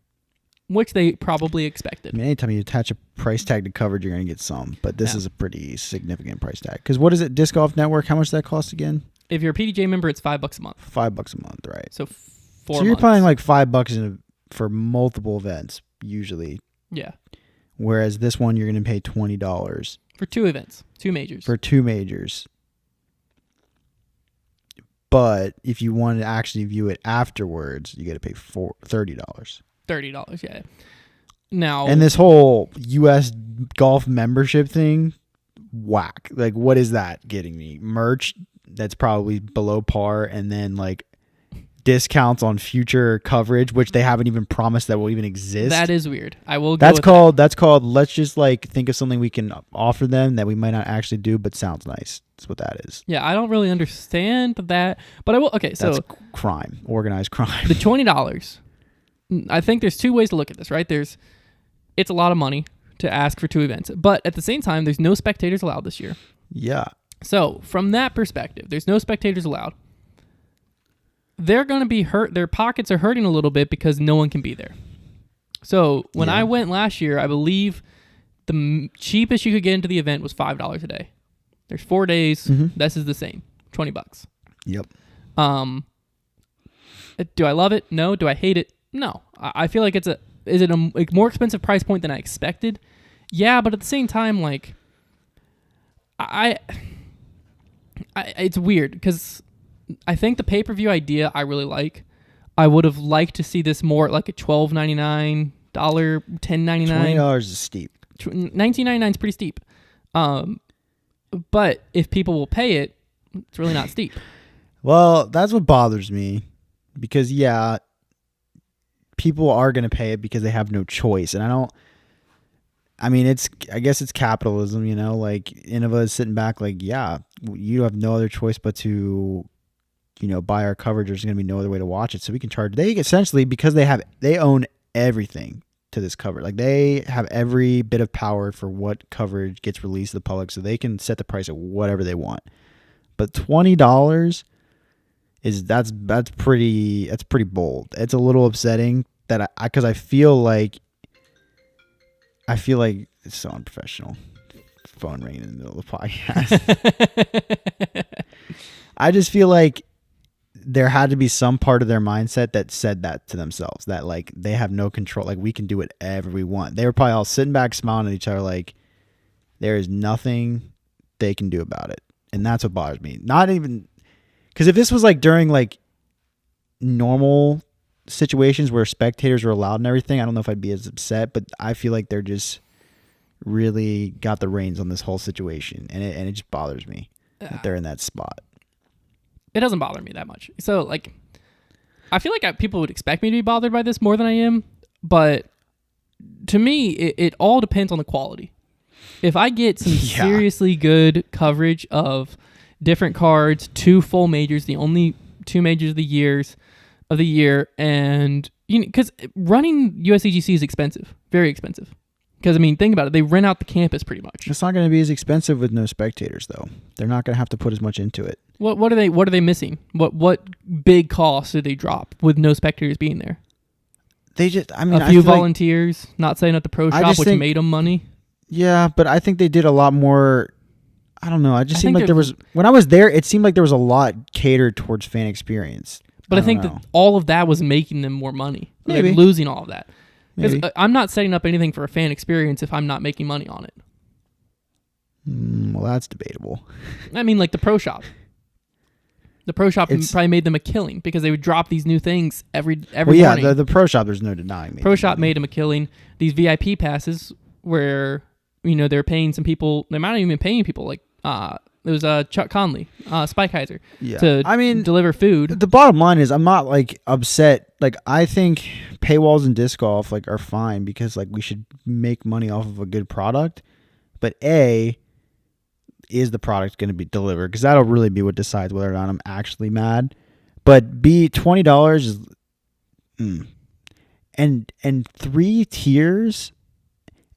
which they probably expected. I mean, anytime you attach a price tag to coverage, you're going to get some. But this is a pretty significant price tag. Because what is it? Disc Golf Network, how much does that cost again? If you're a PDJ member, it's $5 a month. $5 a month, right. So 4 So months. you're paying like $5 for multiple events, usually. Yeah. Whereas this one, you're going to pay $20. For 2 events, 2 majors. For 2 majors. But if you want to actually view it afterwards, you got to pay $30. $30, yeah. Now, And this whole U.S. golf membership thing, whack. Like, what is that getting me? Merch that's probably below par, and then like discounts on future coverage, which they haven't even promised that will even exist. that is weird. I will go That's with called. That's called. Let's just like think of something we can offer them that we might not actually do, but sounds nice. That's what that is. Yeah, I don't really understand that, but I will. Okay, so That's crime, organized crime. the $20. I think there's 2 ways to look at this, right? It's a lot of money to ask for 2 events, but at the same time, there's no spectators allowed this year. Yeah. So from that perspective, there's no spectators allowed. They're going to be hurt. Their pockets are hurting a little bit because no one can be there. So when I went last year, I believe the cheapest you could get into the event was $5 a day. There's 4 days. This is the same, $20. Yep. Do I love it? No. Do I hate it? No. I feel like is it a more expensive price point than I expected? Yeah, but at the same time, like, it's weird because I think the pay-per-view idea I really like. I would have liked to see this more at like a $12.99, $10.99. $20 is steep. $19.99 is pretty steep. But if people will pay it, it's really not steep. Well, that's what bothers me because people are going to pay it because they have no choice. And I guess it's capitalism, you know, like Innova is sitting back like, yeah, you have no other choice but to, you know, buy our coverage. There's going to be no other way to watch it. So we can charge. They essentially, because they own everything to this cover. Like they have every bit of power for what coverage gets released to the public. So they can set the price at whatever they want. But $20 that's pretty bold. It's a little upsetting that because I feel like it's so unprofessional. Phone ringing in the middle of the podcast. I just feel like there had to be some part of their mindset that said that to themselves, that like they have no control. Like we can do whatever we want. They were probably all sitting back smiling at each other like there is nothing they can do about it. And that's what bothers me. Not even because if this was like during like normal situations where spectators were allowed and everything, I don't know if I'd be as upset, but I feel like they're just really got the reins on this whole situation, and it just bothers me that they're in that spot. It doesn't bother me that much. So like, I feel like people would expect me to be bothered by this more than I am, but to me, it all depends on the quality. If I get some seriously good coverage of different cards, 2 full majors, the only 2 majors of the year, and you know, because running USDGC is expensive, very expensive. Because I mean, think about it; they rent out the campus pretty much. It's not going to be as expensive with no spectators, though. They're not going to have to put as much into it. What are they missing? What big costs do they drop with no spectators being there? They just, I mean, a few volunteers, not saying at the pro shop, which made them money. Yeah, but I think they did a lot more. I don't know. It just seemed like there was, when I was there, it seemed like there was a lot catered towards fan experience. But I think that all of that was making them more money. Maybe. Like losing all of that. Because Maybe. I'm not setting up anything for a fan experience if I'm not making money on it. Well, that's debatable. I mean, like the Pro Shop. The Pro Shop probably made them a killing because they would drop these new things every morning. Yeah, the Pro Shop, there's no denying. Pro Shop made them a killing. These VIP passes where, they're paying some people, they might not even be paying people. Like, it was Chuck Conley, Spike Heiser, to deliver food. The bottom line is I'm not, like, upset. Like, I think paywalls in disc golf, like, are fine because, like, we should make money off of a good product. But A, is the product going to be delivered? Because that'll really be what decides whether or not I'm actually mad. But B, $20 is, and 3 tiers,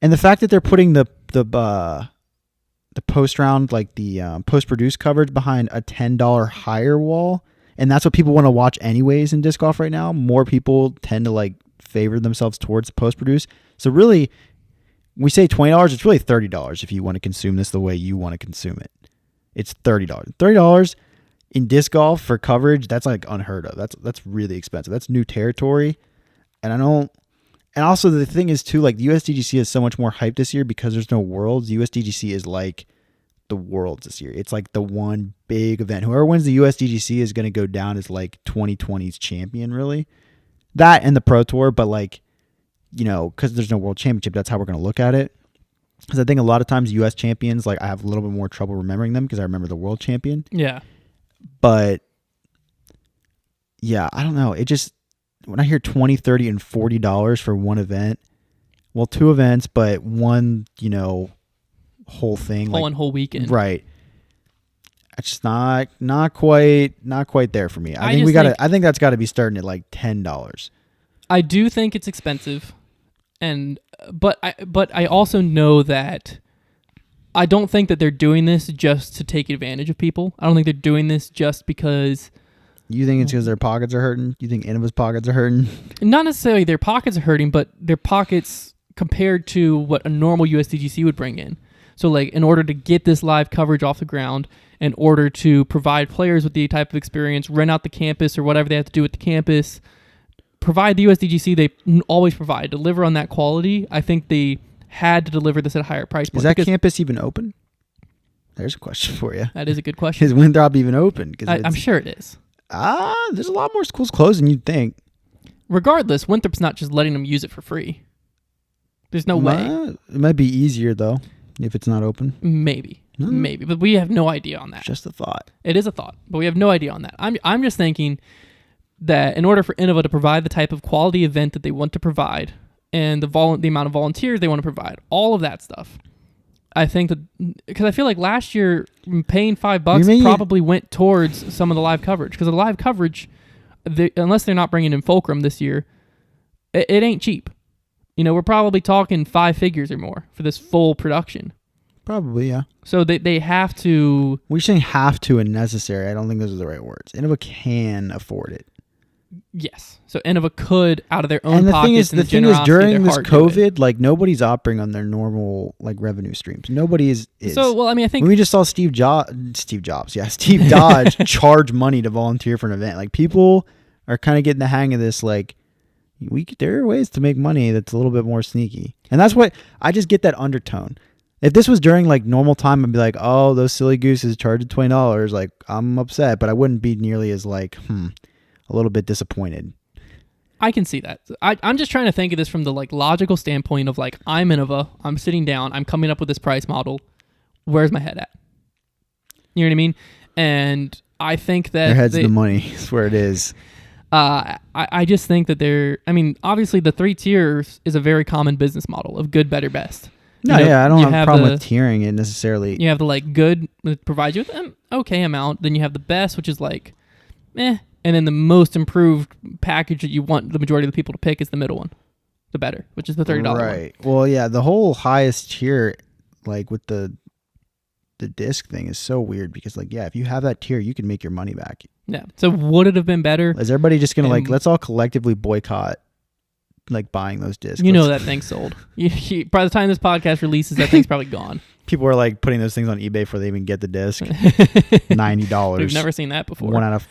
and the fact that they're putting the post round, like the post produce coverage behind a $10 higher wall, and that's what people want to watch anyways in disc golf right now. More people tend to like favor themselves towards the post produce. So really, we say $20, it's really $30 if you want to consume this the way you want to consume it. It's $30. $30 in disc golf for coverage, that's like unheard of. That's really expensive. That's new territory. And also the thing is too, like the USDGC is so much more hype this year because there's no Worlds. USDGC is like the Worlds this year. It's like the one big event. Whoever wins the USDGC is going to go down as like 2020's champion, really. That and the Pro Tour, but like, because there's no World Championship, that's how we're going to look at it. Because I think a lot of times U.S. champions, like I have a little bit more trouble remembering them because I remember the World Champion. Yeah. But yeah, I don't know. It just, when I hear $20, $30, and $40 for one event, well, 2 events, but one, whole thing, whole weekend, right? It's just not quite there for me. I think that's got to be starting at like $10. I do think it's expensive, but I also know that I don't think that they're doing this just to take advantage of people. I don't think they're doing this just because. You think it's because their pockets are hurting? You think Innova's pockets are hurting? Not necessarily their pockets are hurting, but their pockets compared to what a normal USDGC would bring in. So, like, in order to get this live coverage off the ground, in order to provide players with the type of experience, rent out the campus or whatever they have to do with the campus, provide the USDGC they always provide, deliver on that quality, I think they had to deliver this at a higher price point. Is that campus even open? There's a question for you. That is a good question. Is Winthrop even open? I'm sure it is. There's a lot more schools closed than you'd think. Regardless, Winthrop's not just letting them use it for free. There's no way. It might be easier, though, if it's not open. Maybe. But we have no idea on that. Just a thought. It is a thought, but we have no idea on that. I'm just thinking that in order for Innova to provide the type of quality event that they want to provide and the amount of volunteers they want to provide, all of that stuff, I think that, because I feel like last year paying $5 probably went towards some of the live coverage, because the live coverage, unless they're not bringing in Fulcrum this year, it ain't cheap. We're probably talking 5 figures or more for this full production. Probably, yeah. So they have to. We're saying have to and necessary. I don't think those are the right words. Innova can afford it. Yes. So Innova could, out of their own pockets. The thing is, during this COVID, like nobody's operating on their normal like revenue streams. Nobody is. So well, I mean, I think we just saw Steve Dodge charge money to volunteer for an event. Like people are kind of getting the hang of this. Like there are ways to make money that's a little bit more sneaky, and that's what I just get that undertone. If this was during like normal time, I'd be like, oh, those silly gooses charged $20. Like I'm upset, but I wouldn't be nearly as like a little bit disappointed. I can see that. I'm just trying to think of this from the like logical standpoint of like, I'm Innova, I'm sitting down, I'm coming up with this price model. Where's my head at? You know what I mean? And I think that their head's the money. That's where it is. I just think that obviously the 3 tiers is a very common business model of good, better, best. I don't have a problem with tiering it necessarily. You have the like good, that provides you with an okay amount. Then you have the best, which is like, and then the most improved package that you want the majority of the people to pick is the middle one, the better, which is the $30 right. One. Well, yeah, the whole highest tier, like with the disc thing, is so weird because, like, yeah, if you have that tier, you can make your money back. Yeah. So would it have been better? Is everybody just gonna like let's all collectively boycott like buying those discs. You know that thing's sold. By the time this podcast releases, that thing's probably gone. People are like putting those things on eBay before they even get the disc. $90. We've never seen that before. One out of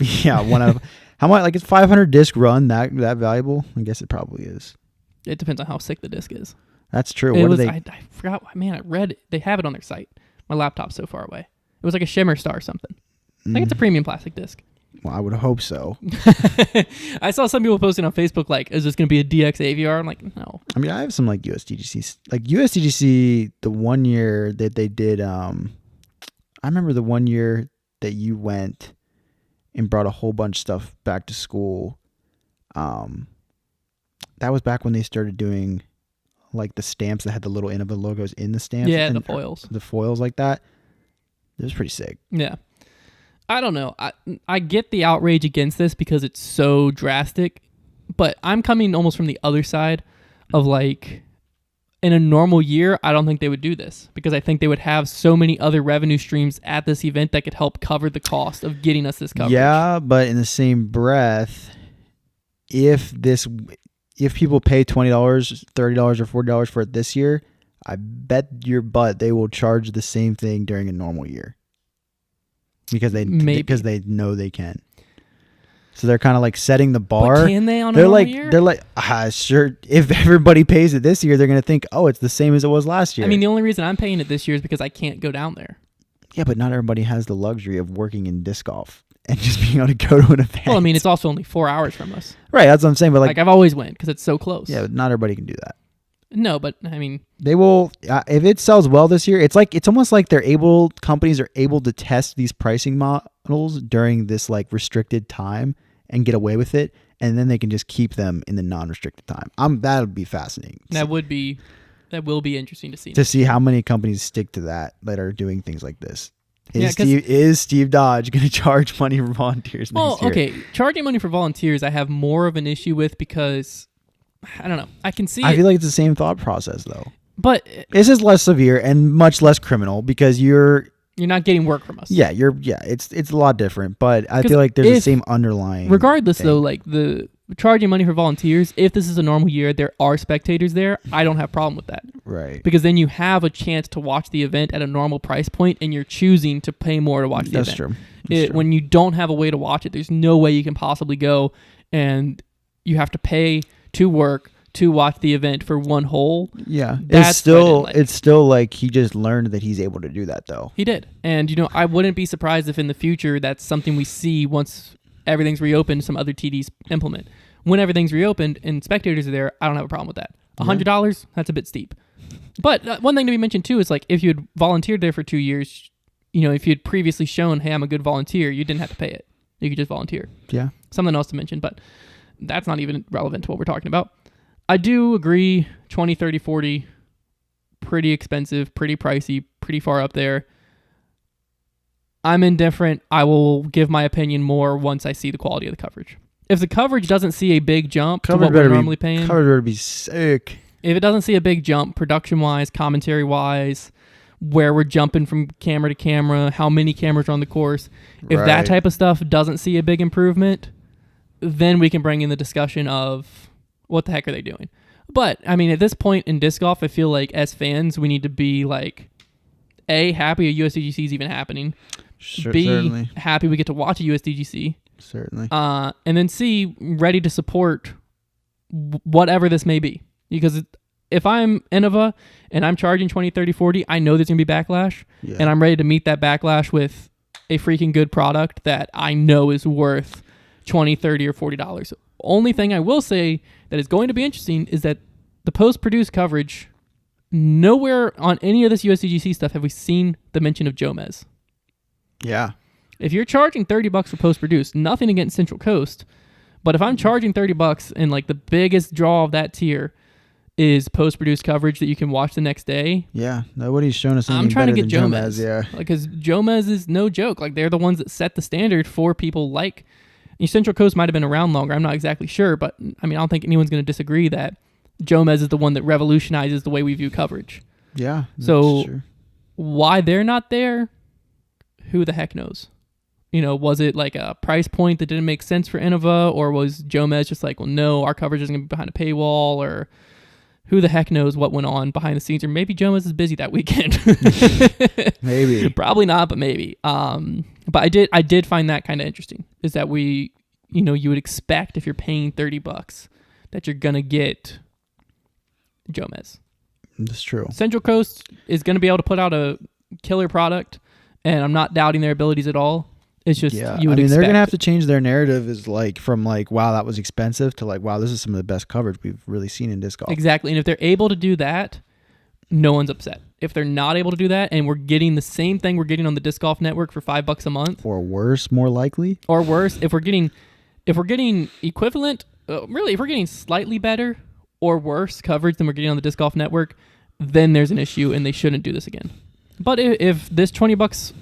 how much? Like, is 500 disc run that valuable? I guess it probably is. It depends on how sick the disc is. That's true. I forgot. Man, I read it. They have it on their site. My laptop's so far away. It was like a Shimmer Star or something. I think it's a premium plastic disc. Well, I would hope so. I saw some people posting on Facebook like, "Is this going to be a DX AVR?" I'm like, no. I mean, I have some like USDGC. Like USDGC, the one year that they did. I remember the one year that you went and brought a whole bunch of stuff back to school. That was back when they started doing like the stamps that had the little Innova logos in the stamps. Yeah, the foils. The foils like that. It was pretty sick. Yeah. I don't know. I get the outrage against this because it's so drastic, but I'm coming almost from the other side of like, in a normal year, I don't think they would do this because I think they would have so many other revenue streams at this event that could help cover the cost of getting us this coverage. Yeah, but in the same breath, if people pay $20, $30, or $40 for it this year, I bet your butt they will charge the same thing during a normal year. Because they know they can. So they're kind of like setting the bar. But can they on a normal year? They're like, sure. If everybody pays it this year, they're going to think, oh, it's the same as it was last year. I mean, the only reason I'm paying it this year is because I can't go down there. Yeah, but not everybody has the luxury of working in disc golf and just being able to go to an event. Well, I mean, it's also only 4 hours from us. Right, that's what I'm saying. But like I've always went because it's so close. Yeah, but not everybody can do that. No, but I mean, they will. If it sells well this year, it's almost like companies are able to test these pricing models during this like restricted time and get away with it, and then they can just keep them in the non-restricted time. That would be fascinating. That will be interesting to see. To see how many companies stick to that are doing things like this. Is Steve Dodge going to charge money for volunteers next year? Okay, charging money for volunteers, I have more of an issue with because. I don't know. I can see. I feel like it's the same thought process though. But this is less severe and much less criminal because you're not getting work from us. Yeah, it's a lot different, but I feel like there's the same underlying. Regardless, thing. Though, like the charging money for volunteers, if this is a normal year, there are spectators there. I don't have a problem with that. Right. Because then you have a chance to watch the event at a normal price point, and you're choosing to pay more to watch the event. That's true. When you don't have a way to watch it, there's no way you can possibly go, and you have to pay to work to watch the event for one hole. Yeah. It's still like he just learned that he's able to do that though. He did. And I wouldn't be surprised if in the future that's something we see once everything's reopened, some other TDs implement. When everything's reopened and spectators are there, I don't have a problem with that. $100, that's a bit steep. But one thing to be mentioned too is like if you had volunteered there for 2 years, if you had previously shown, hey, I'm a good volunteer, you didn't have to pay it. You could just volunteer. Yeah. Something else to mention, but that's not even relevant to what we're talking about. I do agree 20, 30, 40, pretty expensive, pretty pricey, pretty far up there. I'm indifferent. I will give my opinion more once I see the quality of the coverage. If the coverage doesn't see a big jump to what we're normally paying. Coverage better be sick. If it doesn't see a big jump production-wise, commentary-wise, where we're jumping from camera to camera, how many cameras are on the course, if that type of stuff doesn't see a big improvement, then we can bring in the discussion of what the heck are they doing? But, I mean, at this point in disc golf, I feel like as fans, we need to be like, A, happy a USDGC is even happening. B, certainly. Happy we get to watch a USDGC. Certainly. And then C, ready to support whatever this may be. Because if I'm Innova and I'm charging 20, 30, 40, I know there's going to be backlash. Yeah. And I'm ready to meet that backlash with a freaking good product that I know is worth $20, $30, or $40. Only thing I will say that is going to be interesting is that the post-produced coverage, nowhere on any of this USDGC stuff have we seen the mention of Jomez. Yeah. If you're charging $30 for post-produced, nothing against Central Coast, but if I'm charging $30 and like the biggest draw of that tier is post-produced coverage that you can watch the next day. Yeah, nobody's shown us anything I'm trying to get Jomez. Yeah, because Jomez is no joke. Like they're the ones that set the standard for people like. Central Coast might have been around longer. I'm not exactly sure, but I mean, I don't think anyone's going to disagree that Jomez is the one that revolutionizes the way we view coverage. Yeah. So why they're not there, who the heck knows? Was it like a price point that didn't make sense for Innova, or was Jomez just like, well, no, our coverage isn't going to be behind a paywall, or who the heck knows what went on behind the scenes, or maybe Jomez is busy that weekend. Maybe. Probably not, but maybe. But I did find that kind of interesting, is that you would expect if you're paying $30 that you're going to get Jomez. That's true. Central Coast is going to be able to put out a killer product, and I'm not doubting their abilities at all. It's just they're expect. going to have to change their narrative is like from like, wow, that was expensive to like, wow, this is some of the best coverage we've really seen in disc golf. Exactly. And if they're able to do that, no one's upset. If they're not able to do that and we're getting the same thing we're getting on the Disc Golf Network for $5 a month. Or worse, more likely. Or worse, if we're getting equivalent, really, if we're getting slightly better or worse coverage than we're getting on the Disc Golf Network, then there's an issue and they shouldn't do this again. But if this $20,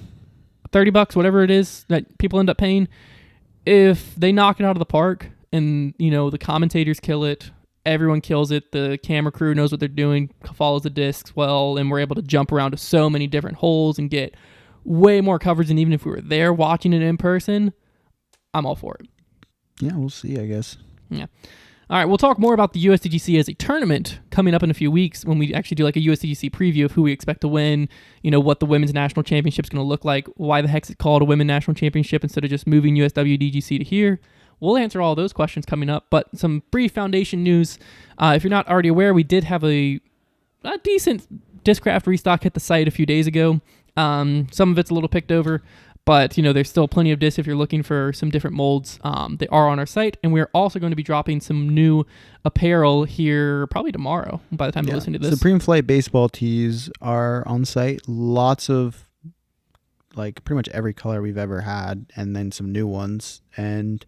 $30, whatever it is that people end up paying, if they knock it out of the park and, the commentators kill it, everyone kills it, the camera crew knows what they're doing, follows the discs well, and we're able to jump around to so many different holes and get way more coverage than even if we were there watching it in person, I'm all for it. Yeah, we'll see, I guess. Yeah. All right, we'll talk more about the USDGC as a tournament coming up in a few weeks when we actually do like a USDGC preview of who we expect to win, what the Women's National Championship is going to look like, why the heck is it called a Women's National Championship instead of just moving USWDGC to here. We'll answer all those questions coming up, but some brief foundation news. If you're not already aware, we did have a decent Discraft restock hit the site a few days ago. Some of it's a little picked over, but there's still plenty of discs if you're looking for some different molds. They are on our site, and we're also going to be dropping some new apparel here probably tomorrow by the time you listen to this. Supreme Flight baseball tees are on site. Lots of, like, pretty much every color we've ever had, and then some new ones. And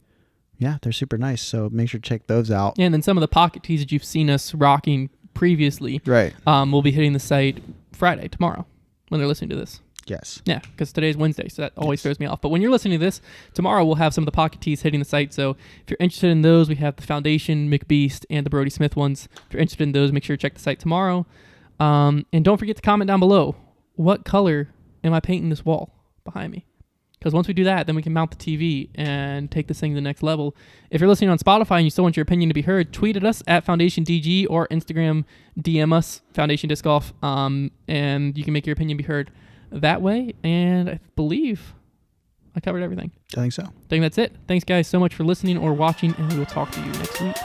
yeah, they're super nice, so make sure to check those out. Yeah, and then some of the pocket tees that you've seen us rocking previously will be hitting the site Friday, tomorrow, when they're listening to this. Yes. Yeah, because today's Wednesday, so that always throws me off. But when you're listening to this, tomorrow we'll have some of the pocket tees hitting the site. So if you're interested in those, we have the Foundation, McBeast, and the Brody Smith ones. If you're interested in those, make sure to check the site tomorrow. And don't forget to comment down below, what color am I painting this wall behind me? Because once we do that, then we can mount the TV and take this thing to the next level. If you're listening on Spotify and you still want your opinion to be heard, tweet at us at FoundationDG or Instagram DM us, Foundation Disc Golf, and you can make your opinion be heard that way. And I believe I covered everything. I think so. I think that's it. Thanks, guys, so much for listening or watching, and we will talk to you next week.